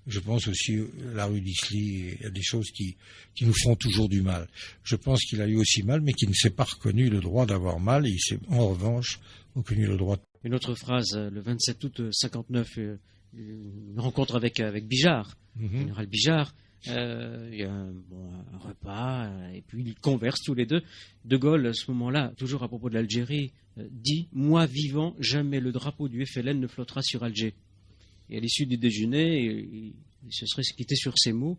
Speaker 3: Je pense aussi à la rue d'Isly, il y a des choses qui nous font toujours du mal. Je pense qu'il a eu aussi mal, mais qu'il ne s'est pas reconnu le droit d'avoir mal, et il s'est en revanche reconnu le droit.
Speaker 2: Une autre phrase, le 27 août 59, une rencontre avec Bijard, général Bijard. Il y a un repas, et puis ils conversent tous les deux. De Gaulle, à ce moment-là, toujours à propos de l'Algérie, dit « Moi vivant, jamais le drapeau du FLN ne flottera sur Alger ». Et à l'issue du déjeuner, il se serait quitté sur ces mots.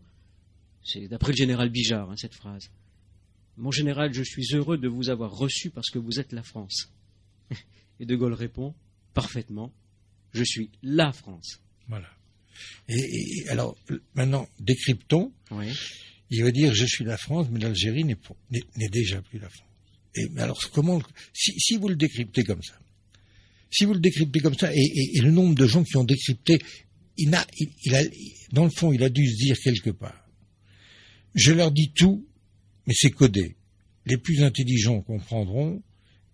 Speaker 2: C'est d'après le général Bijard, cette phrase. « Mon général, je suis heureux de vous avoir reçu parce que vous êtes la France. » Et De Gaulle répond « Parfaitement, je suis la France. »
Speaker 3: Voilà. Et alors, maintenant, décryptons.
Speaker 2: Oui.
Speaker 3: Il veut dire, je suis la France, mais l'Algérie n'est déjà plus la France. Mais alors, si vous le décryptez comme ça, et le nombre de gens qui ont décrypté, dans le fond, il a dû se dire quelque part, je leur dis tout, mais c'est codé. Les plus intelligents comprendront,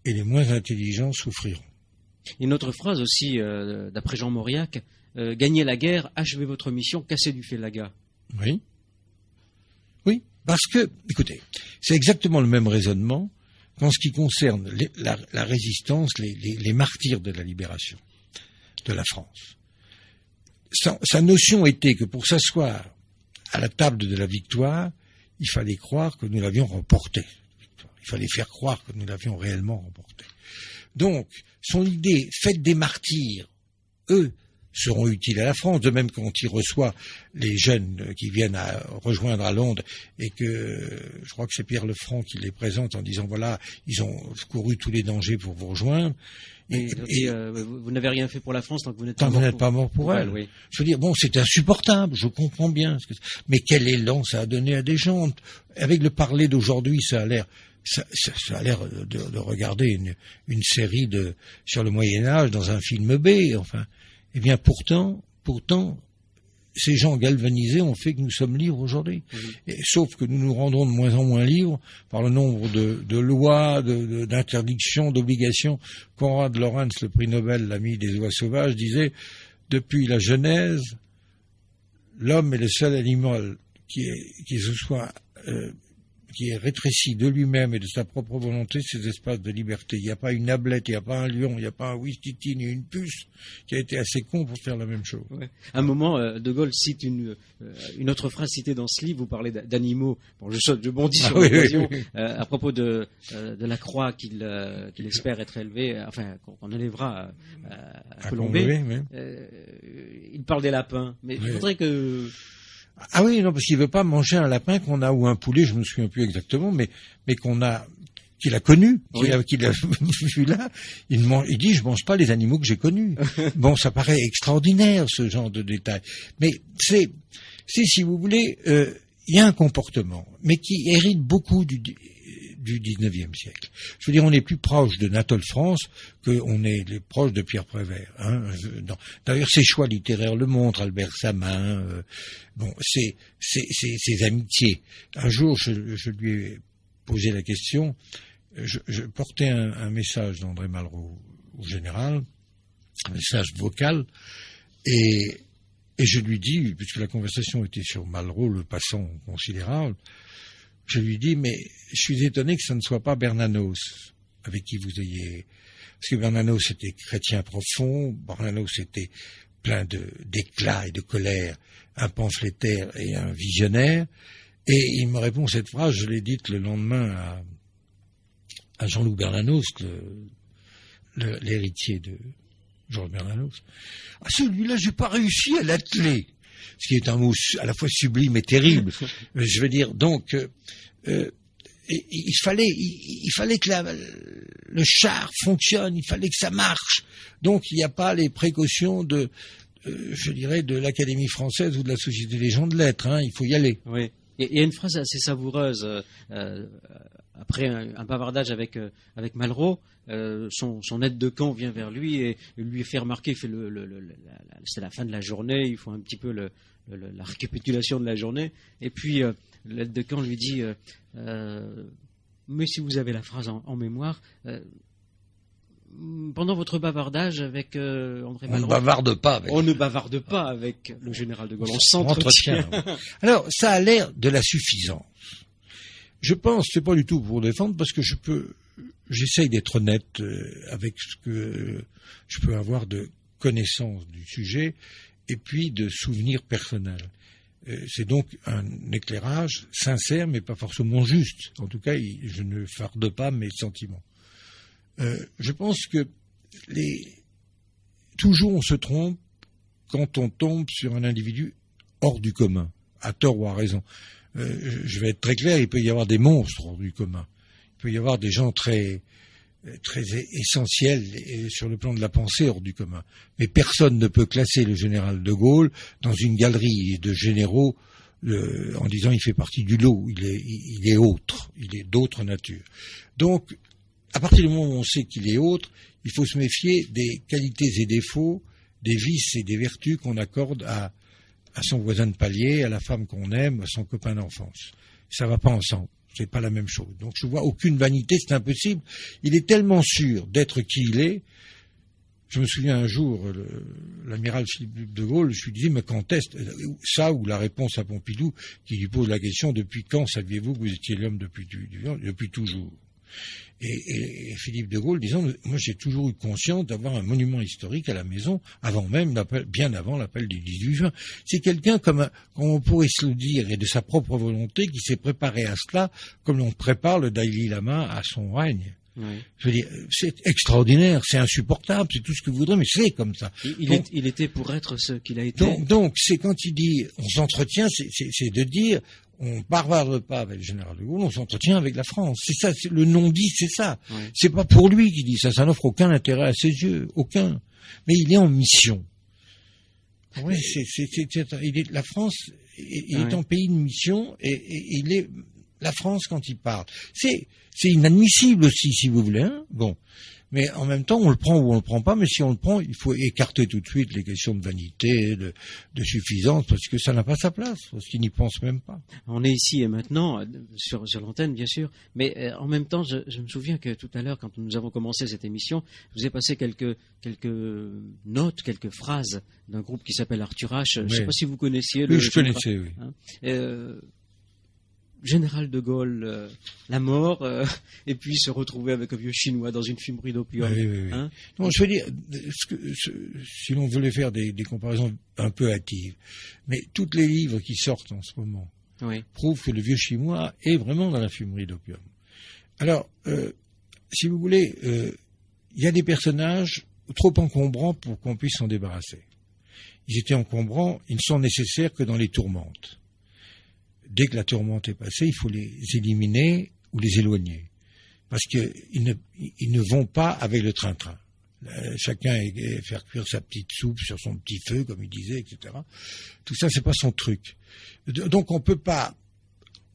Speaker 3: et les moins intelligents souffriront.
Speaker 2: Une autre phrase aussi, d'après Jean Mauriac, gagnez la guerre, achevez votre mission, cassez du Félaga.
Speaker 3: Oui. Oui, parce que, écoutez, c'est exactement le même raisonnement qu'en ce qui concerne la résistance, les martyrs de la libération de la France. Sa notion était que pour s'asseoir à la table de la victoire, il fallait croire que nous l'avions remportée. Il fallait faire croire que nous l'avions réellement remportée. Donc, son idée, faites des martyrs, eux, seront utiles à la France, de même quand il reçoit les jeunes qui viennent à rejoindre à Londres, et que je crois que c'est Pierre Lefranc qui les présente en disant voilà, ils ont couru tous les dangers pour vous rejoindre.
Speaker 2: Et vous n'avez rien fait pour la France tant que vous n'êtes
Speaker 3: pas mort pour elle. Oui. Je veux dire, bon, c'est insupportable, je comprends bien. Mais quel élan ça a donné à des gens. Avec le parler d'aujourd'hui, ça a l'air de regarder une série sur le Moyen-Âge dans un film B, enfin. Eh bien, pourtant, ces gens galvanisés ont fait que nous sommes libres aujourd'hui. Oui. Sauf que nous nous rendons de moins en moins libres par le nombre de lois, d'interdictions, d'obligations. Konrad Lorenz, le prix Nobel, l'ami des oies sauvages, disait « Depuis la Genèse, l'homme est le seul animal qui est rétréci de lui-même et de sa propre volonté ses espaces de liberté. Il n'y a pas une ablette, il n'y a pas un lion, il n'y a pas un ouistiti ni une puce qui a été assez con pour faire la même chose.
Speaker 2: Ouais. À un moment, De Gaulle cite une autre phrase citée dans ce livre, vous parlez d'animaux. Bon, je bondis sur l'occasion, à propos de la croix qu'il espère être élevée, enfin, qu'on élèvera à Colombey. Il parle des lapins, mais il faudrait que...
Speaker 3: Ah oui, non, parce qu'il veut pas manger un lapin qu'on a ou un poulet, je me souviens plus exactement, mais qu'il a connu, qu'il a vu là. Il dit, je mange pas les animaux que j'ai connus. Bon, ça paraît extraordinaire, ce genre de détail. Mais c'est, si vous voulez, il y a un comportement, mais qui hérite beaucoup du 19e siècle. Je veux dire, on est plus proche de Anatole France qu'on est proche de Pierre Prévert. Hein. D'ailleurs, ses choix littéraires le montrent, Albert Samin, ses amitiés. Un jour, je lui ai posé la question, je portais un message d'André Malraux au général, un message vocal, et je lui dis, puisque la conversation était sur Malraux, le passant considérable, je lui dis, mais je suis étonné que ce ne soit pas Bernanos avec qui vous ayez... Parce que Bernanos était chrétien profond, Bernanos était plein d'éclat et de colère, un pamphlétaire et un visionnaire. Et il me répond cette phrase, je l'ai dite le lendemain à Jean-Loup Bernanos, l'héritier de Georges Bernanos. Ah, celui-là, j'ai pas réussi à l'atteler. Ce qui est un mot à la fois sublime et terrible. Je veux dire, donc, il fallait que le char fonctionne, il fallait que ça marche. Donc, il n'y a pas les précautions je dirais, de l'Académie française ou de la Société des gens de lettres. Hein, il faut y aller.
Speaker 2: Oui. Il y a une phrase assez savoureuse. Après un bavardage avec Malraux, son aide de camp vient vers lui et lui fait remarquer, c'est la fin de la journée, il faut un petit peu la récapitulation de la journée. Et puis l'aide de camp lui dit mais si vous avez la phrase en mémoire, pendant votre bavardage avec André Malraux, on ne bavarde pas avec le général de Gaulle, on s'entretient.
Speaker 3: Alors, ça a l'air de la suffisance. Je pense, c'est pas du tout pour défendre, parce que j'essaye d'être honnête avec ce que je peux avoir de connaissance du sujet et puis de souvenirs personnels. C'est donc un éclairage sincère, mais pas forcément juste. En tout cas, je ne farde pas mes sentiments. Je pense que toujours on se trompe quand on tombe sur un individu hors du commun, à tort ou à raison. Je vais être très clair, il peut y avoir des monstres hors du commun. Il peut y avoir des gens très essentiels sur le plan de la pensée hors du commun. Mais personne ne peut classer le général de Gaulle dans une galerie de généraux en disant il fait partie du lot, il est autre, il est d'autre nature. Donc, à partir du moment où on sait qu'il est autre, il faut se méfier des qualités et défauts, des vices et des vertus qu'on accorde à son voisin de palier, à la femme qu'on aime, à son copain d'enfance. Ça va pas ensemble. C'est pas la même chose. Donc je vois aucune vanité, c'est impossible. Il est tellement sûr d'être qui il est. Je me souviens un jour, l'amiral Philippe de Gaulle, je lui disais, mais quand est-ce ça, ou la réponse à Pompidou, qui lui pose la question, depuis quand saviez-vous que vous étiez l'homme depuis toujours? Et Philippe de Gaulle disant, moi j'ai toujours eu conscience d'avoir un monument historique à la maison, bien avant l'appel du 18 juin. C'est quelqu'un comme on pourrait se le dire, et de sa propre volonté, qui s'est préparé à cela, comme on prépare le Dalai Lama à son règne. Oui. Je veux dire, c'est extraordinaire, c'est insupportable, c'est tout ce que vous voudrez, mais c'est comme ça.
Speaker 2: Il était pour être ce qu'il a été.
Speaker 3: Donc c'est quand il dit, on s'entretient, c'est de dire, on bavarde pas avec le général de Gaulle, on s'entretient avec la France. C'est ça, le non-dit, c'est ça. Oui. C'est pas pour lui qu'il dit ça, ça n'offre aucun intérêt à ses yeux, aucun. Mais il est en mission. Oui, la France, il est en pays de mission et il est la France quand il parle. C'est inadmissible aussi, si vous voulez. Hein, bon. Mais en même temps, on le prend ou on le prend pas, mais si on le prend, il faut écarter tout de suite les questions de vanité, de suffisance, parce que ça n'a pas sa place, parce qu'il n'y pense même pas.
Speaker 2: On est ici et maintenant, sur l'antenne, bien sûr, mais en même temps, je me souviens que tout à l'heure, quand nous avons commencé cette émission, je vous ai passé quelques notes, quelques phrases d'un groupe qui s'appelle Arthur H. Je ne sais pas si vous connaissiez.
Speaker 3: Oui, je connaissais, oui.
Speaker 2: Hein, Général de Gaulle, la mort, et puis se retrouver avec un vieux chinois dans une fumerie d'opium.
Speaker 3: Oui. Hein, non, je veux dire, si l'on voulait faire des comparaisons un peu hâtives, mais tous les livres qui sortent en ce moment prouvent que le vieux chinois est vraiment dans la fumerie d'opium. Alors, si vous voulez, il y a des personnages trop encombrants pour qu'on puisse s'en débarrasser. Ils étaient encombrants, ils ne sont nécessaires que dans les tourmentes. Dès que la tourmente est passée, il faut les éliminer ou les éloigner. Parce qu'ils ne vont pas avec le train-train. Chacun faire cuire sa petite soupe sur son petit feu, comme il disait, etc. Tout ça, c'est pas son truc. Donc on peut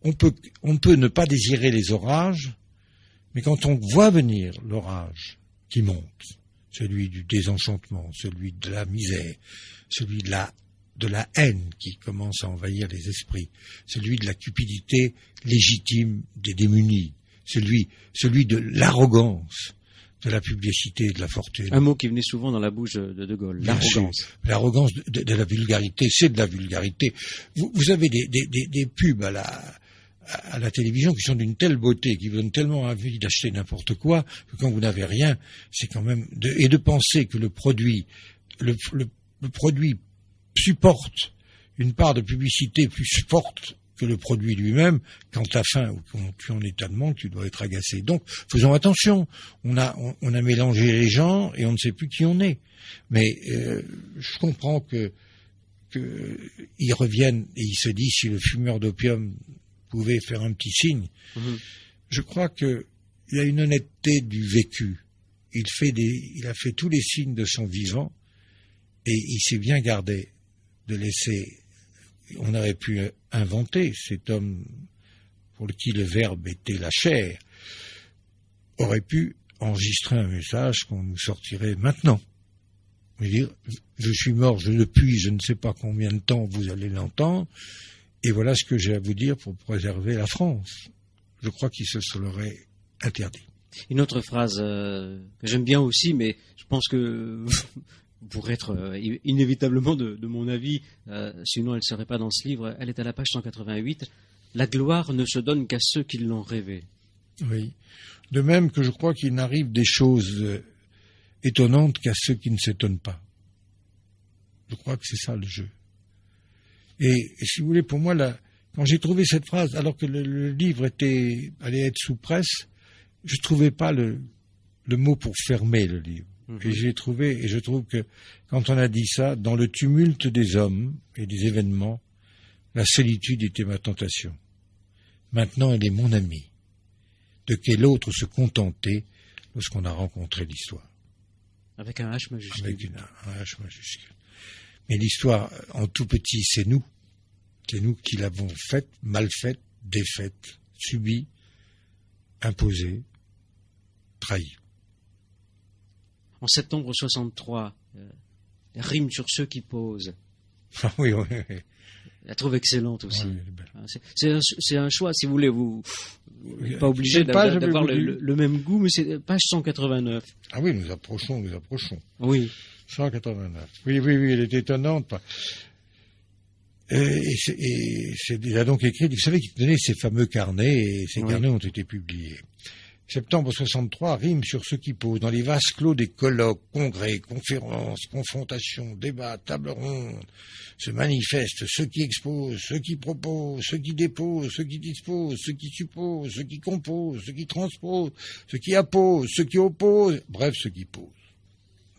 Speaker 3: ne pas désirer les orages, mais quand on voit venir l'orage qui monte, celui du désenchantement, celui de la misère, celui de la haine qui commence à envahir les esprits, celui de la cupidité légitime des démunis, celui de l'arrogance, de la publicité et de la fortune.
Speaker 2: Un mot qui venait souvent dans la bouche de Gaulle, l'arrogance.
Speaker 3: L'arrogance de la vulgarité, c'est de la vulgarité. Vous avez des pubs à la télévision qui sont d'une telle beauté, qui vous donnent tellement envie d'acheter n'importe quoi, que quand vous n'avez rien, c'est quand même... Et de penser que le produit supporte une part de publicité plus forte que le produit lui-même. Quand t'as faim ou quand tu es en état de manque, tu dois être agacé. Donc, faisons attention. On a mélangé les gens et on ne sait plus qui on est. Mais je comprends que ils reviennent et ils se disent si le fumeur d'opium pouvait faire un petit signe. Je crois que il a une honnêteté du vécu. Il a fait tous les signes de son vivant et il s'est bien gardé de laisser. On aurait pu inventer cet homme pour qui le verbe était la chair, aurait pu enregistrer un message qu'on nous sortirait maintenant. Je veux dire, je suis mort, je ne sais pas combien de temps vous allez l'entendre, et voilà ce que j'ai à vous dire pour préserver la France. Je crois qu'il se l'aurait interdit.
Speaker 2: Une autre phrase que j'aime bien aussi, mais je pense que pour être inévitablement de mon avis, sinon elle ne serait pas dans ce livre, elle est à la page 188. La gloire ne se donne qu'à ceux qui l'ont rêvée.
Speaker 3: Oui. De même que je crois qu'il n'arrive des choses étonnantes qu'à ceux qui ne s'étonnent pas. Je crois que c'est ça le jeu. Et si vous voulez, pour moi, quand j'ai trouvé cette phrase, alors que le livre allait être sous presse, je trouvais pas le mot pour fermer le livre. Et je trouve que quand on a dit ça, dans le tumulte des hommes et des événements, la solitude était ma tentation. Maintenant, elle est mon amie. De quel autre se contenter lorsqu'on a rencontré l'histoire?
Speaker 2: Avec un H majuscule.
Speaker 3: Avec un H majuscule. Mais l'histoire, en tout petit, c'est nous. C'est nous qui l'avons faite, mal faite, défaite, subie, imposée, trahie.
Speaker 2: En septembre 63, rime sur ceux qui posent.
Speaker 3: Ah oui, oui, oui.
Speaker 2: Je la trouve excellente aussi.
Speaker 3: Oui,
Speaker 2: c'est un choix, si vous voulez. Vous n'êtes pas obligé d'avoir le même goût, mais c'est page 189.
Speaker 3: Ah oui, nous approchons.
Speaker 2: Oui.
Speaker 3: 189. Oui, elle est étonnante. Il a donc écrit, vous savez qu'il tenait ces fameux carnets, et ces carnets ont été publiés. Septembre 63, rime sur ceux qui posent, dans les vases clos des colloques, congrès, conférences, confrontations, débats, tables rondes, se manifestent ceux qui exposent, ceux qui proposent, ceux qui déposent, ceux qui disposent, ceux qui supposent, ceux qui composent, ceux qui transposent, ceux qui apposent, ceux qui opposent, bref, ceux qui posent.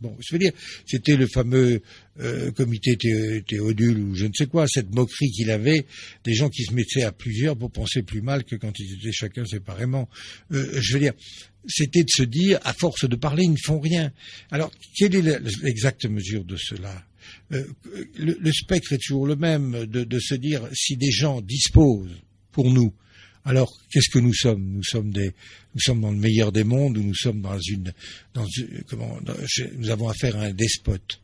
Speaker 3: Bon, je veux dire, c'était le fameux comité Théodule ou je ne sais quoi, cette moquerie qu'il avait, des gens qui se mettaient à plusieurs pour penser plus mal que quand ils étaient chacun séparément. Je veux dire, c'était de se dire, à force de parler, ils ne font rien. Alors, quelle est l'exacte mesure de cela? Le spectre est toujours le même, de se dire, si des gens disposent pour nous, alors, qu'est-ce que nous sommes? Nous sommes dans le meilleur des mondes, ou nous sommes nous avons affaire à un despote.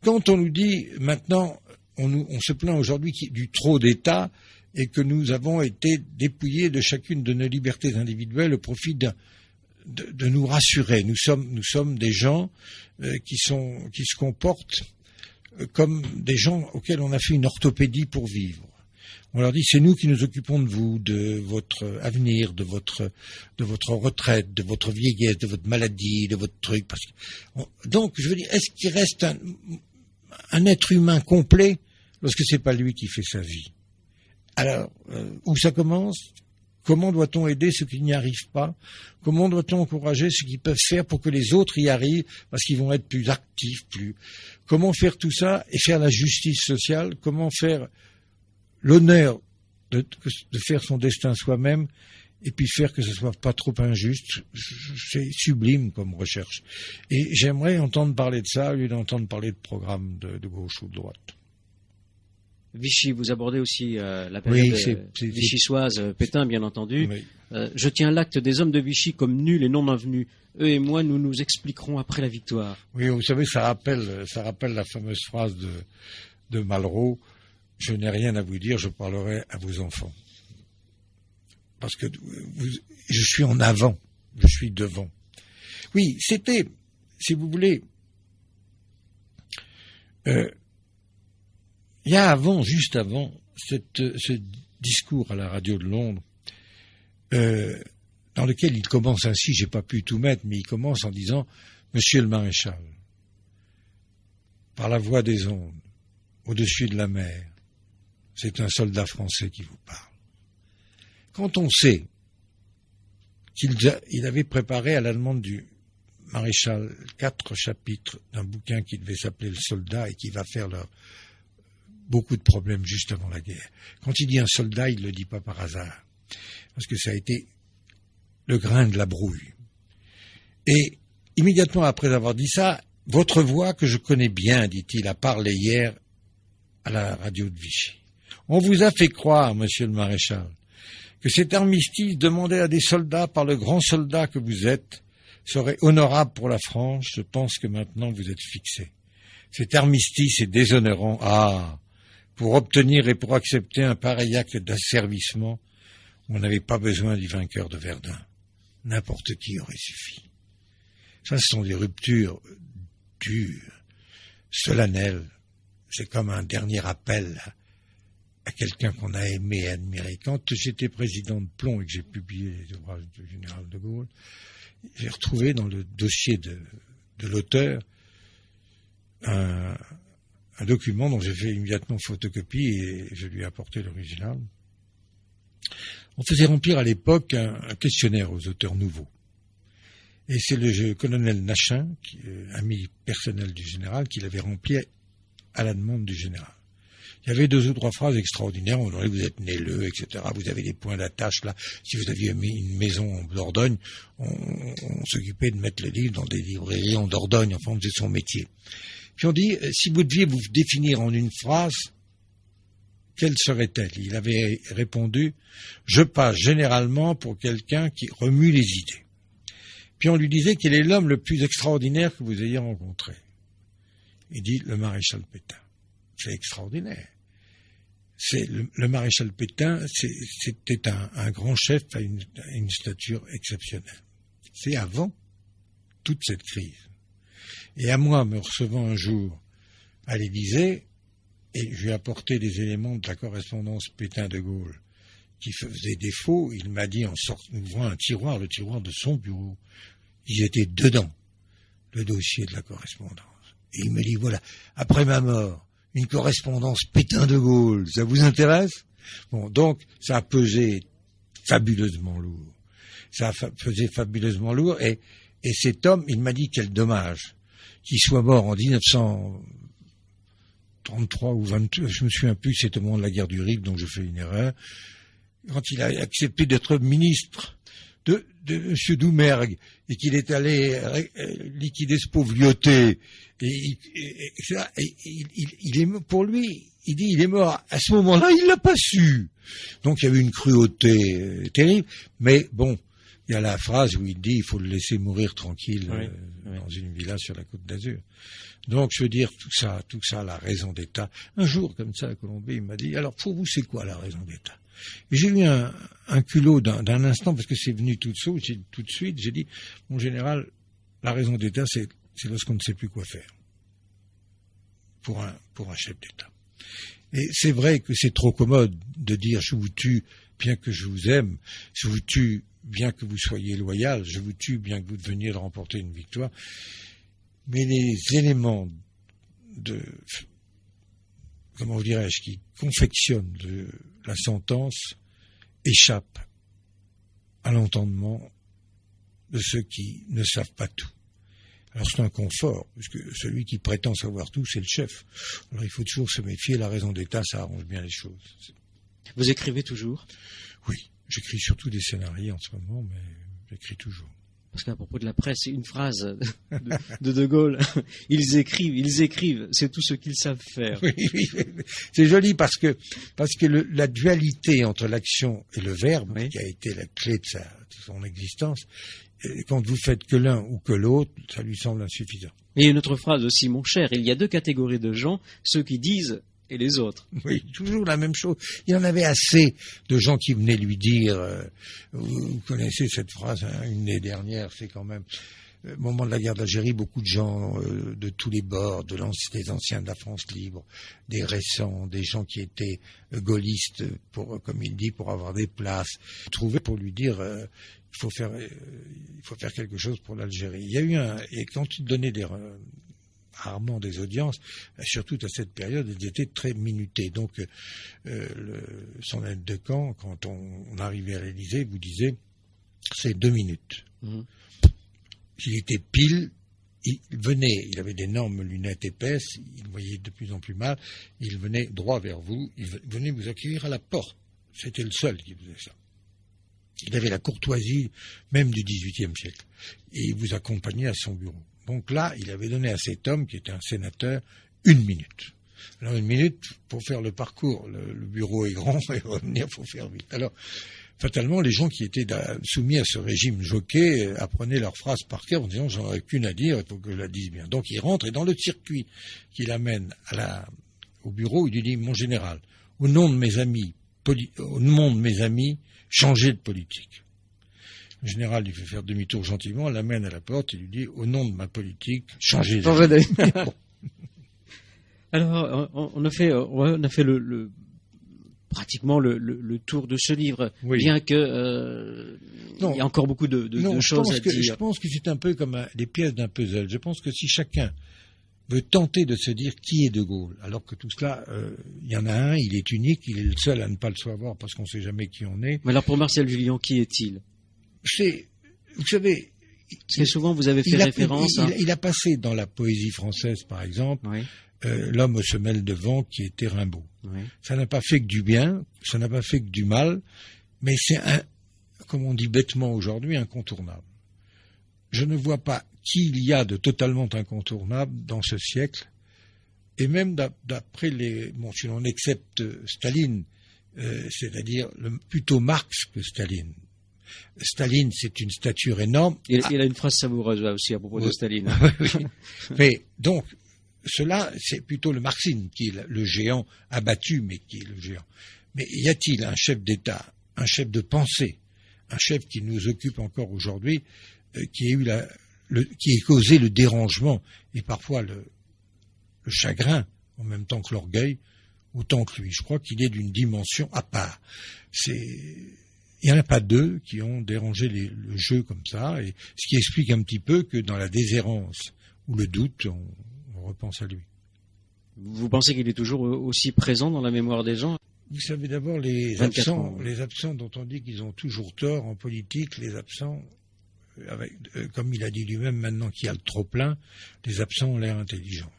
Speaker 3: Quand on nous dit, maintenant, on se plaint aujourd'hui du trop d'État, et que nous avons été dépouillés de chacune de nos libertés individuelles au profit de nous rassurer. Nous sommes des gens qui se comportent comme des gens auxquels on a fait une orthopédie pour vivre. On leur dit, c'est nous qui nous occupons de vous, de votre avenir, de votre retraite, de votre vieillesse, de votre maladie, de votre truc. Donc, je veux dire, est-ce qu'il reste un être humain complet lorsque c'est pas lui qui fait sa vie? Alors, où ça commence? Comment doit-on aider ceux qui n'y arrivent pas? Comment doit-on encourager ceux qui peuvent faire pour que les autres y arrivent, parce qu'ils vont être plus actifs, Comment faire tout ça et faire la justice sociale? Comment faire l'honneur de faire son destin soi-même et puis faire que ce soit pas trop injuste? C'est sublime comme recherche. Et j'aimerais entendre parler de ça au lieu d'entendre parler de programme de gauche ou de droite.
Speaker 2: Vichy, vous abordez aussi la période vichysoise, Pétain bien entendu.
Speaker 3: Oui.
Speaker 2: Je tiens l'acte des hommes de Vichy comme nul et non avenu. Eux et moi, nous nous expliquerons après la victoire.
Speaker 3: Oui, vous savez, ça rappelle la fameuse phrase de Malraux. Je n'ai rien à vous dire, je parlerai à vos enfants. Parce que je suis en avant, je suis devant. Oui, c'était, si vous voulez, il y a juste avant, ce discours à la radio de Londres, dans lequel il commence ainsi, j'ai pas pu tout mettre, mais il commence en disant, Monsieur le Maréchal, par la voix des ondes, au-dessus de la mer, c'est un soldat français qui vous parle. Quand on sait qu'il avait préparé à la demande du maréchal 4 chapitres d'un bouquin qui devait s'appeler Le Soldat et qui va faire beaucoup de problèmes juste avant la guerre. Quand il dit un soldat, il ne le dit pas par hasard, parce que ça a été le grain de la brouille. Et immédiatement après avoir dit ça, votre voix que je connais bien, dit-il, a parlé hier à la radio de Vichy. On vous a fait croire, monsieur le maréchal, que cet armistice demandé à des soldats par le grand soldat que vous êtes serait honorable pour la France. Je pense que maintenant vous êtes fixé. Cet armistice est déshonorant. Ah, pour obtenir et pour accepter un pareil acte d'asservissement, on n'avait pas besoin du vainqueur de Verdun. N'importe qui aurait suffi. Ça, ce sont des ruptures dures, solennelles. C'est comme un dernier appel à quelqu'un qu'on a aimé et admiré. Quand j'étais président de Plomb et que j'ai publié les ouvrages du général de Gaulle, j'ai retrouvé dans le dossier de l'auteur un document dont j'ai fait immédiatement photocopie et je lui ai apporté l'original. On faisait remplir à l'époque un questionnaire aux auteurs nouveaux. Et c'est le colonel Nachin, ami personnel du général, qui l'avait rempli à la demande du général. Il y avait 2 ou 3 phrases extraordinaires. On dirait, vous êtes né le, etc. Vous avez des points d'attache là. Si vous aviez une maison en Dordogne, on s'occupait de mettre les livres dans des librairies en Dordogne. Enfin, on faisait son métier. Puis on dit, si vous deviez vous définir en une phrase, quelle serait-elle? Il avait répondu, je passe généralement pour quelqu'un qui remue les idées. Puis on lui disait, quel est l'homme le plus extraordinaire que vous ayez rencontré? Il dit, le maréchal Pétain. C'est extraordinaire. Le maréchal Pétain, c'était un grand chef à une stature exceptionnelle. C'est avant toute cette crise. Et à moi, me recevant un jour à l'Élysée, et je lui ai apporté des éléments de la correspondance Pétain-de Gaulle qui faisait défaut, il m'a dit, en ouvrant un tiroir, le tiroir de son bureau, ils étaient dedans, le dossier de la correspondance. Et il me dit, voilà, après ma mort, une correspondance Pétain-de Gaulle, ça vous intéresse? Bon, donc, ça a pesé fabuleusement lourd. Ça a pesé fabuleusement lourd, et cet homme, il m'a dit, quel dommage qu'il soit mort en 1933 ou 22, je me souviens plus, c'était au moment de la guerre du Rif, donc je fais une erreur, quand il a accepté d'être ministre de M. Doumergue, et qu'il est allé liquider ce pauvre Lyoté, et il est pour lui, il dit, il est mort à ce moment-là, il l'a pas su. Donc il y avait une cruauté terrible, mais bon, il y a la phrase où il dit, il faut le laisser mourir tranquille dans une villa sur la Côte d'Azur. Donc je veux dire, tout ça, la raison d'État. Un jour, comme ça, à Colombie, il m'a dit, alors pour vous, c'est quoi la raison d'État? Et j'ai eu un culot d'un instant, parce que c'est venu tout de suite, j'ai dit, mon général, la raison d'État, c'est lorsqu'on ne sait plus quoi faire pour un chef d'État. Et c'est vrai que c'est trop commode de dire, je vous tue bien que je vous aime, je vous tue bien que vous soyez loyal, je vous tue bien que vous deveniez de remporter une victoire. Mais les éléments comment dirais-je, qui confectionnent la sentence échappent à l'entendement de ceux qui ne savent pas tout. Alors c'est un confort, puisque celui qui prétend savoir tout, c'est le chef. Alors il faut toujours se méfier, la raison d'État, ça arrange bien les choses.
Speaker 2: Vous écrivez toujours?
Speaker 3: Oui, j'écris surtout des scénarios en ce moment, mais j'écris toujours.
Speaker 2: Parce qu'à propos de la presse, une phrase de Gaulle, ils écrivent, c'est tout ce qu'ils savent faire.
Speaker 3: Oui, c'est joli parce que la dualité entre l'action et le verbe, qui a été la clé de son existence, quand vous faites que l'un ou que l'autre, ça lui semble insuffisant.
Speaker 2: Et une autre phrase aussi, mon cher, il y a 2 catégories de gens, ceux qui disent et les autres.
Speaker 3: Oui, toujours la même chose. Il y en avait assez de gens qui venaient lui dire, vous connaissez cette phrase, hein, une des dernières, c'est quand même, au moment de la guerre d'Algérie, beaucoup de gens de tous les bords, des anciens de la France libre, des récents, des gens qui étaient gaullistes, comme il dit, pour avoir des places, trouvaient pour lui dire, il faut faire quelque chose pour l'Algérie. Il y a eu et quand il donnait rarement des audiences, surtout à cette période, elles étaient très minutées. Donc, son aide de camp, quand on arrivait à l'Élysée, vous disait, c'est 2 minutes. S'il était pile, il venait, il avait d'énormes lunettes épaisses, il voyait de plus en plus mal, il venait droit vers vous, il venait vous accueillir à la porte. C'était le seul qui faisait ça. Il avait la courtoisie même du XVIIIe siècle. Et il vous accompagnait à son bureau. Donc là, il avait donné à cet homme, qui était un sénateur, 1 minute. Alors 1 minute, pour faire le parcours, le bureau est grand, et revenir, faut faire vite. Alors, fatalement, les gens qui étaient soumis à ce régime Joquet apprenaient leurs phrases par cœur en disant « j'en ai qu'une à dire, il faut que je la dise bien ». Donc il rentre, et dans le circuit qui l'amène au bureau, il lui dit « mon général, au nom de mes amis, changez de politique ». Le général lui fait faire demi-tour gentiment, l'amène à la porte et lui dit « au nom de ma politique, changez d'avis ».
Speaker 2: Alors, on a fait pratiquement le tour de ce livre,
Speaker 3: oui.
Speaker 2: Bien que il y a encore beaucoup de choses à dire.
Speaker 3: Je pense que c'est un peu comme les pièces d'un puzzle. Je pense que si chacun veut tenter de se dire qui est De Gaulle, alors que tout cela, il y en a un, il est unique, il est le seul à ne pas le savoir parce qu'on ne sait jamais qui on est.
Speaker 2: Mais alors pour Martial Jullian, qui est-il ?
Speaker 3: Vous savez...
Speaker 2: Parce que souvent vous avez fait référence à...
Speaker 3: Il a passé dans la poésie française, par exemple, oui. L'homme aux semelles de vent qui était Rimbaud. Oui. Ça n'a pas fait que du bien, ça n'a pas fait que du mal, mais c'est comme on dit bêtement aujourd'hui, incontournable. Je ne vois pas qui il y a de totalement incontournable dans ce siècle, et même d'après si l'on accepte Staline, c'est-à-dire plutôt Marx que Staline. Staline, c'est une stature énorme.
Speaker 2: Il a une phrase savoureuse là aussi à propos de Staline.
Speaker 3: Oui. Mais donc, cela, c'est plutôt le marxisme qui est le géant abattu, mais qui est le géant. Mais y a-t-il un chef d'État, un chef de pensée, un chef qui nous occupe encore aujourd'hui, qui ait causé le dérangement et parfois le chagrin, en même temps que l'orgueil, autant que lui. Je crois qu'il est d'une dimension à part. Il n'y en a pas 2 qui ont dérangé le jeu comme ça, et ce qui explique un petit peu que dans la déshérence ou le doute, on repense à lui.
Speaker 2: Vous pensez qu'il est toujours aussi présent dans la mémoire des gens ?
Speaker 3: Vous savez d'abord, les absents dont on dit qu'ils ont toujours tort en politique, les absents, comme il a dit lui-même, maintenant qu'il y a le trop-plein, les absents ont l'air intelligents.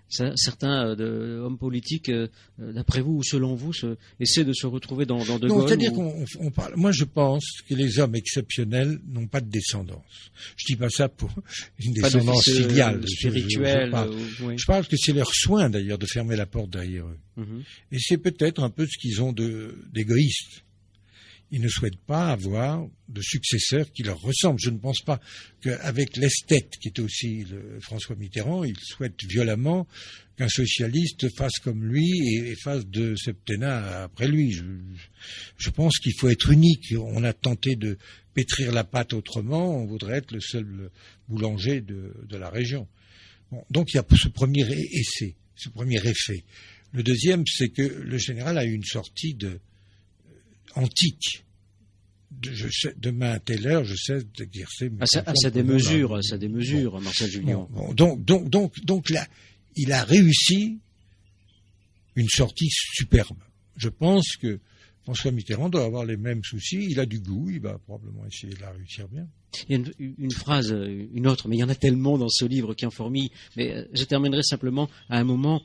Speaker 2: Certains hommes politiques, d'après vous ou selon vous, essaient de se retrouver dans De Gaulle.
Speaker 3: Non, c'est-à-dire qu'on parle. Moi, je pense que les hommes exceptionnels n'ont pas de descendance. Je dis pas ça pour une descendance filiale,
Speaker 2: spirituelle.
Speaker 3: Je parle que c'est leur soin d'ailleurs de fermer la porte derrière eux. Mm-hmm. Et c'est peut-être un peu ce qu'ils ont d'égoïste. Ils ne souhaitent pas avoir de successeurs qui leur ressemblent. Je ne pense pas qu'avec l'esthète, qui était aussi François Mitterrand, il souhaite violemment qu'un socialiste fasse comme lui et fasse 2 septennats après lui. Je pense qu'il faut être unique. On a tenté de pétrir la pâte autrement, on voudrait être le seul boulanger de la région. Bon, donc il y a ce premier essai, ce premier effet. Le deuxième, c'est que le général a eu une sortie antique. Demain à telle heure, je cesse d'exercer.
Speaker 2: Ça a des mesures, Martial Jullian.
Speaker 3: Donc là, il a réussi une sortie superbe. Je pense que François Mitterrand doit avoir les mêmes soucis. Il a du goût, il va probablement essayer de la réussir bien.
Speaker 2: Il y a une phrase, une autre, mais il y en a tellement dans ce livre qui en fourmille. Mais je terminerai simplement à un moment.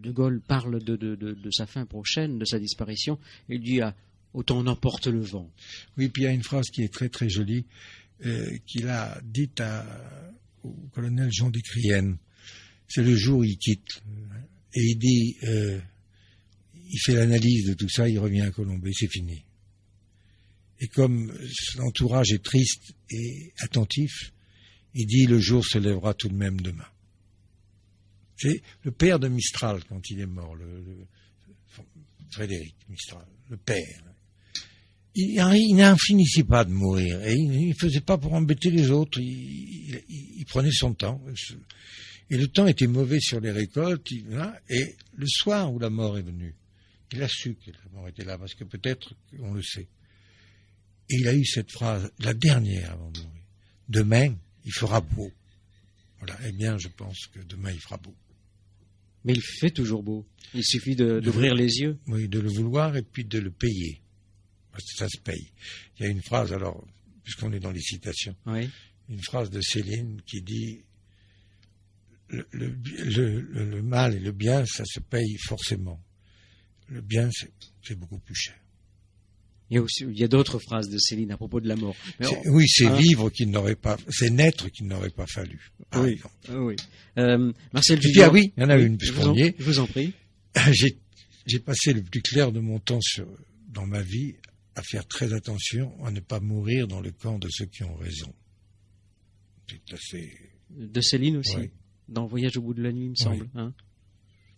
Speaker 2: De Gaulle parle de sa fin prochaine, de sa disparition. Il dit autant on emporte le vent.
Speaker 3: Oui, puis il y a une phrase qui est très très jolie qu'il a dite au colonel Jean Descriennes. C'est le jour où il quitte. Et il dit, il fait l'analyse de tout ça, il revient à Colombey, c'est fini. Et comme l'entourage est triste et attentif, il dit le jour se lèvera tout de même demain. C'est le père de Mistral quand il est mort, Frédéric Mistral, le père. Il n'en finissait pas de mourir et il ne faisait pas pour embêter les autres, il prenait son temps. Et le temps était mauvais sur les récoltes, et le soir où la mort est venue, il a su que la mort était là, parce que peut-être on le sait. Et il a eu cette phrase, la dernière avant de mourir. Demain, il fera beau. Voilà. Eh bien, je pense que demain, il fera beau.
Speaker 2: Mais il fait toujours beau. Il suffit d'ouvrir les yeux.
Speaker 3: Oui, de le vouloir et puis de le payer. Parce que ça se paye. Il y a une phrase, alors, puisqu'on est dans les citations,
Speaker 2: Oui.
Speaker 3: une phrase de Céline qui dit le mal et le bien, ça se paye forcément. Le bien, c'est beaucoup plus cher.
Speaker 2: Il y a d'autres phrases de Céline à propos de la mort. Mais
Speaker 3: Oui, c'est vivre qu'il n'aurait pas, c'est naître qu'il n'aurait pas fallu. Par
Speaker 2: oui.
Speaker 3: exemple.
Speaker 2: Oui. Marcel
Speaker 3: Et puis,
Speaker 2: Julien.
Speaker 3: oui, il y en a une, puisqu'on y est.
Speaker 2: Je vous en prie.
Speaker 3: J'ai passé le plus clair de mon temps dans ma vie à faire très attention à ne pas mourir dans le camp de ceux qui ont raison. C'est assez...
Speaker 2: De Céline aussi.
Speaker 3: Oui.
Speaker 2: Dans Voyage au bout de la nuit, il me semble. Hein.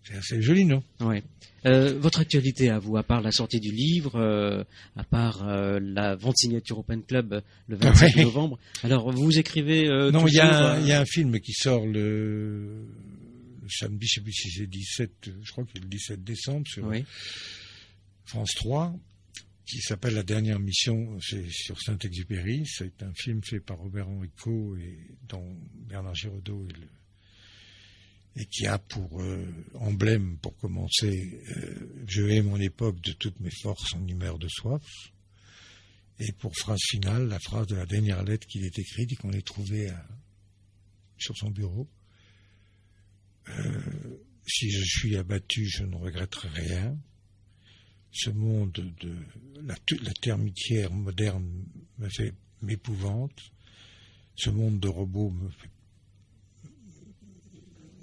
Speaker 3: C'est assez joli, non?
Speaker 2: Ouais. Votre actualité à vous, à part la sortie du livre, à part la vente signature Open Club le 25 novembre. Alors, vous écrivez
Speaker 3: non, il y
Speaker 2: toujours,
Speaker 3: a un film qui sort le samedi, je ne sais plus si c'est 17, je crois que c'est le 17 décembre sur France 3, qui s'appelle La dernière mission, c'est sur Saint-Exupéry. C'est un film fait par Robert Enrico et dont Bernard Giraudot et qui a pour emblème, pour commencer, je hais mon époque de toutes mes forces en humeur de soif. Et pour phrase finale, la phrase de la dernière lettre qu'il est écrite et qu'on est trouvée sur son bureau. Si je suis abattu, je ne regretterai rien. Ce monde de la termitière moderne m'épouvante. Ce monde de robots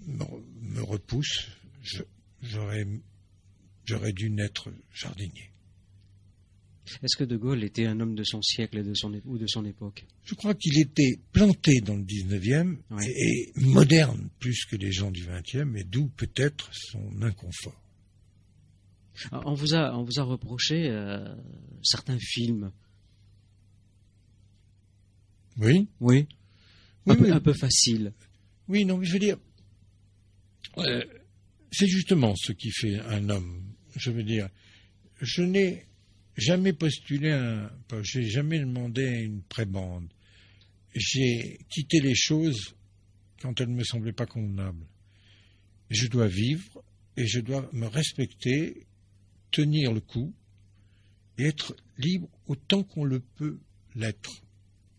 Speaker 3: me repousse. J'aurais dû naître jardinier.
Speaker 2: Est-ce que De Gaulle était un homme de son siècle ou de son époque?
Speaker 3: Je crois qu'il était planté dans le 19e et moderne plus que les gens du 20e, et d'où peut-être son inconfort.
Speaker 2: On vous a reproché certains films.
Speaker 3: Oui.
Speaker 2: Oui. Un peu facile.
Speaker 3: Oui, non, mais je veux dire, c'est justement ce qui fait un homme. Je veux dire, je n'ai jamais postulé j'ai jamais demandé une prébande. J'ai quitté les choses quand elles ne me semblaient pas convenables. Je dois vivre et je dois me respecter, tenir le coup et être libre autant qu'on le peut l'être.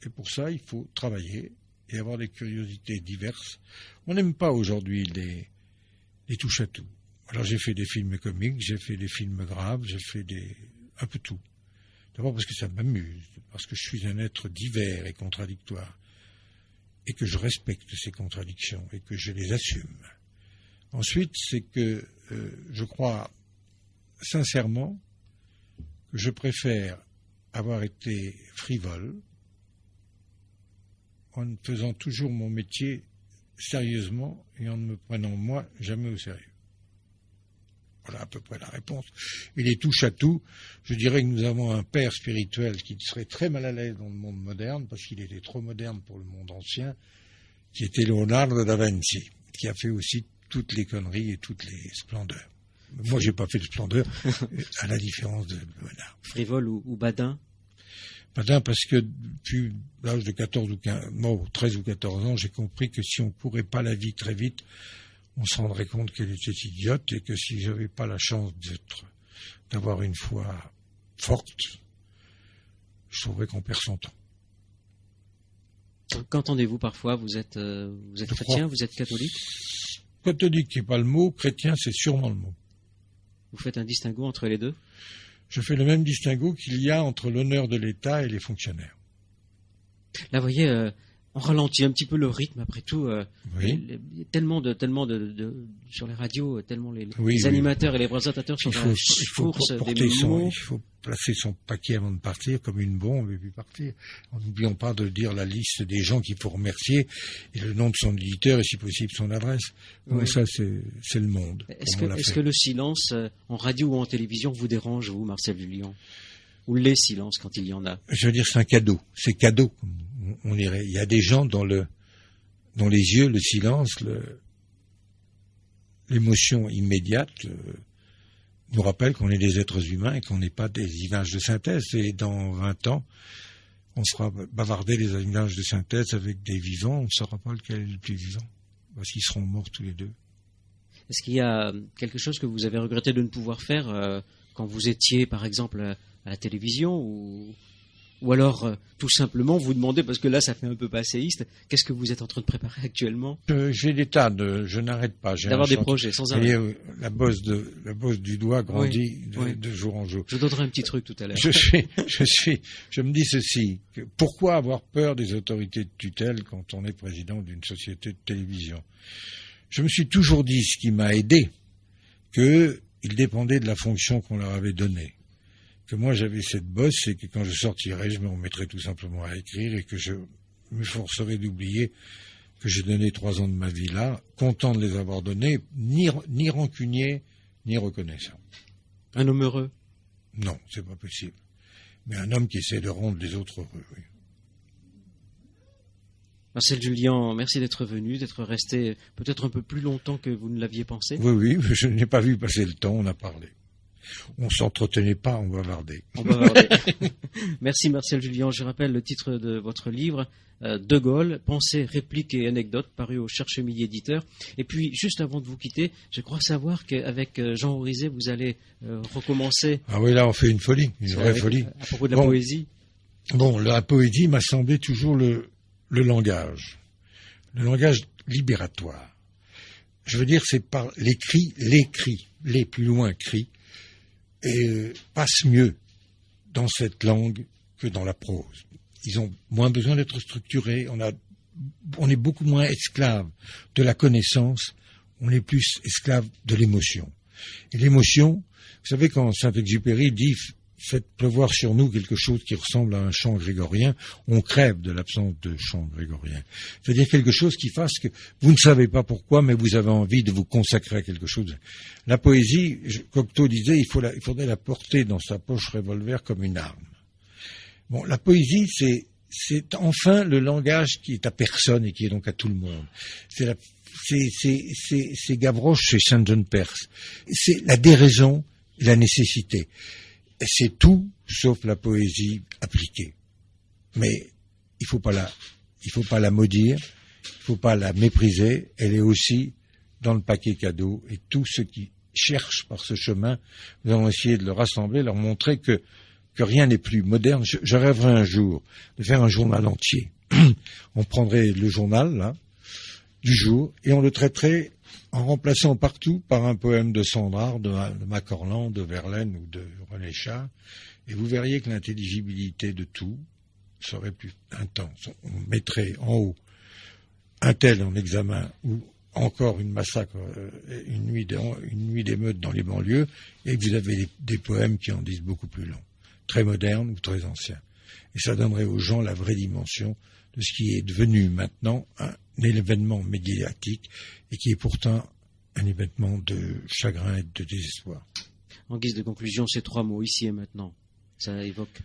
Speaker 3: Et pour ça, il faut travailler et avoir des curiosités diverses. On n'aime pas aujourd'hui les touche-à-tout. Alors j'ai fait des films comiques, j'ai fait des films graves, j'ai fait un peu tout. D'abord parce que ça m'amuse, parce que je suis un être divers et contradictoire, et que je respecte ces contradictions et que je les assume. Ensuite, c'est que je crois sincèrement que je préfère avoir été frivole en faisant toujours mon métier sérieusement et en ne me prenant moi jamais au sérieux. Voilà à peu près la réponse. Et les touche-à-tout, je dirais que nous avons un père spirituel qui serait très mal à l'aise dans le monde moderne, parce qu'il était trop moderne pour le monde ancien, qui était Leonardo da Vinci, qui a fait aussi toutes les conneries et toutes les splendeurs. Moi, j'ai pas fait de splendeur, à la différence de Léonard.
Speaker 2: Frivole ou badin?
Speaker 3: Badin, parce que depuis l'âge de 13 ou 14 ans, j'ai compris que si on courait pas la vie très vite, on se rendrait compte qu'elle était idiote, et que si j'avais pas la chance d'avoir une foi forte, je trouverais qu'on perd son temps.
Speaker 2: Qu'entendez-vous parfois? Vous êtes chrétien, vous êtes catholique?
Speaker 3: Catholique n'est pas le mot, chrétien c'est sûrement le mot.
Speaker 2: Vous faites un distinguo entre les deux? Je
Speaker 3: fais le même distinguo qu'il y a entre l'honneur de l'État et les fonctionnaires.
Speaker 2: Là, vous voyez, on ralentit un petit peu le rythme, après tout.
Speaker 3: Oui.
Speaker 2: Tellement de sur les radios, tellement les animateurs et les présentateurs sont dans la source des mots.
Speaker 3: Il faut placer son paquet avant de partir, comme une bombe, et puis partir. N'oublions pas de dire la liste des gens qu'il faut remercier, et le nom de son éditeur, et si possible son adresse. Oui. Ça, c'est le monde.
Speaker 2: Est-ce que le silence, en radio ou en télévision, vous dérange, vous, Marcel Julien? Ou les silences, quand il y en a?
Speaker 3: Je veux dire, c'est un cadeau. C'est cadeau. On dirait. Il y a des gens dont les yeux, le silence, l'émotion immédiate nous rappelle qu'on est des êtres humains et qu'on n'est pas des images de synthèse. Et dans 20 ans, on fera bavarder les images de synthèse avec des vivants, on ne saura pas lequel est le plus vivant, parce qu'ils seront morts tous les deux.
Speaker 2: Est-ce qu'il y a quelque chose que vous avez regretté de ne pouvoir faire quand vous étiez, par exemple, à la télévision ou alors, tout simplement, vous demandez, parce que là, ça fait un peu passéiste, qu'est-ce que vous êtes en train de préparer actuellement?
Speaker 3: J'ai des tas je n'arrête pas.
Speaker 2: D'avoir des projets, sans arrêt.
Speaker 3: La bosse du doigt grandit de jour en jour.
Speaker 2: Je donnerai un petit truc tout à l'heure.
Speaker 3: Je me dis ceci, pourquoi avoir peur des autorités de tutelle quand on est président d'une société de télévision? Je me suis toujours dit, ce qui m'a aidé, qu'il dépendait de la fonction qu'on leur avait donnée. Que moi j'avais cette bosse et que quand je sortirais, je me remettrais tout simplement à écrire et que je m'efforcerais d'oublier que j'ai donné 3 ans de ma vie là, content de les avoir donnés, ni rancunier, ni reconnaissant.
Speaker 2: Un homme heureux?
Speaker 3: Non, c'est pas possible. Mais un homme qui essaie de rendre les autres heureux, oui.
Speaker 2: Marcel Jullian, merci d'être venu, d'être resté peut-être un peu plus longtemps que vous ne l'aviez pensé.
Speaker 3: Oui, je n'ai pas vu passer le temps, on a parlé. On s'entretenait pas, on bavardait.
Speaker 2: Merci Marcel Jullian. Je rappelle le titre de votre livre, De Gaulle, Pensées, répliques et anecdotes, paru au Cherche Midi éditeur. Et puis, juste avant de vous quitter, je crois savoir qu'avec Jean Orizet, vous allez recommencer.
Speaker 3: Ah oui, là, on fait une folie, une vraie folie.
Speaker 2: À propos de la poésie.
Speaker 3: Bon, la poésie m'a semblé toujours le langage libératoire. Je veux dire, c'est par l'écrit, les plus loin cris, et passe mieux dans cette langue que dans la prose. Ils ont moins besoin d'être structurés, on est beaucoup moins esclave de la connaissance, on est plus esclave de l'émotion. Et l'émotion, vous savez, quand Saint-Exupéry dit « Faites pleuvoir sur nous quelque chose qui ressemble à un chant grégorien », on crève de l'absence de chant grégorien. C'est-à-dire quelque chose qui fasse que vous ne savez pas pourquoi, mais vous avez envie de vous consacrer à quelque chose. La poésie, Cocteau disait, il faudrait la porter dans sa poche revolver comme une arme. Bon, la poésie, c'est enfin le langage qui est à personne et qui est donc à tout le monde. C'est Gavroche chez Saint-Jean-Perse. C'est la déraison et la nécessité. C'est tout sauf la poésie appliquée. Mais il faut pas la maudire, il faut pas la mépriser, elle est aussi dans le paquet cadeau et tous ceux qui cherchent par ce chemin, nous allons essayer de le rassembler, leur montrer que rien n'est plus moderne. Je rêverais un jour de faire un journal entier. On prendrait le journal, là, du jour, et on le traiterait en remplaçant partout par un poème de Sandrard, de Macorlan, de Verlaine ou de René Char, et vous verriez que l'intelligibilité de tout serait plus intense. On mettrait en haut un tel en examen ou encore une massacre, une nuit d'émeute dans les banlieues, et vous avez des poèmes qui en disent beaucoup plus longs, très modernes ou très anciens. Et ça donnerait aux gens la vraie dimension de ce qui est devenu maintenant un événement médiatique et qui est pourtant un événement de chagrin et de désespoir.
Speaker 2: En guise de conclusion, ces 3 mots, ici et maintenant, ça évoque?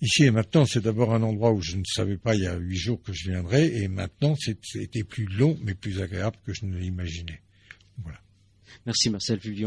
Speaker 3: Ici et maintenant, c'est d'abord un endroit où je ne savais pas il y a 8 jours que je viendrais, et maintenant, c'était plus long mais plus agréable que je ne l'imaginais. Voilà.
Speaker 2: Merci Marcel Jullian.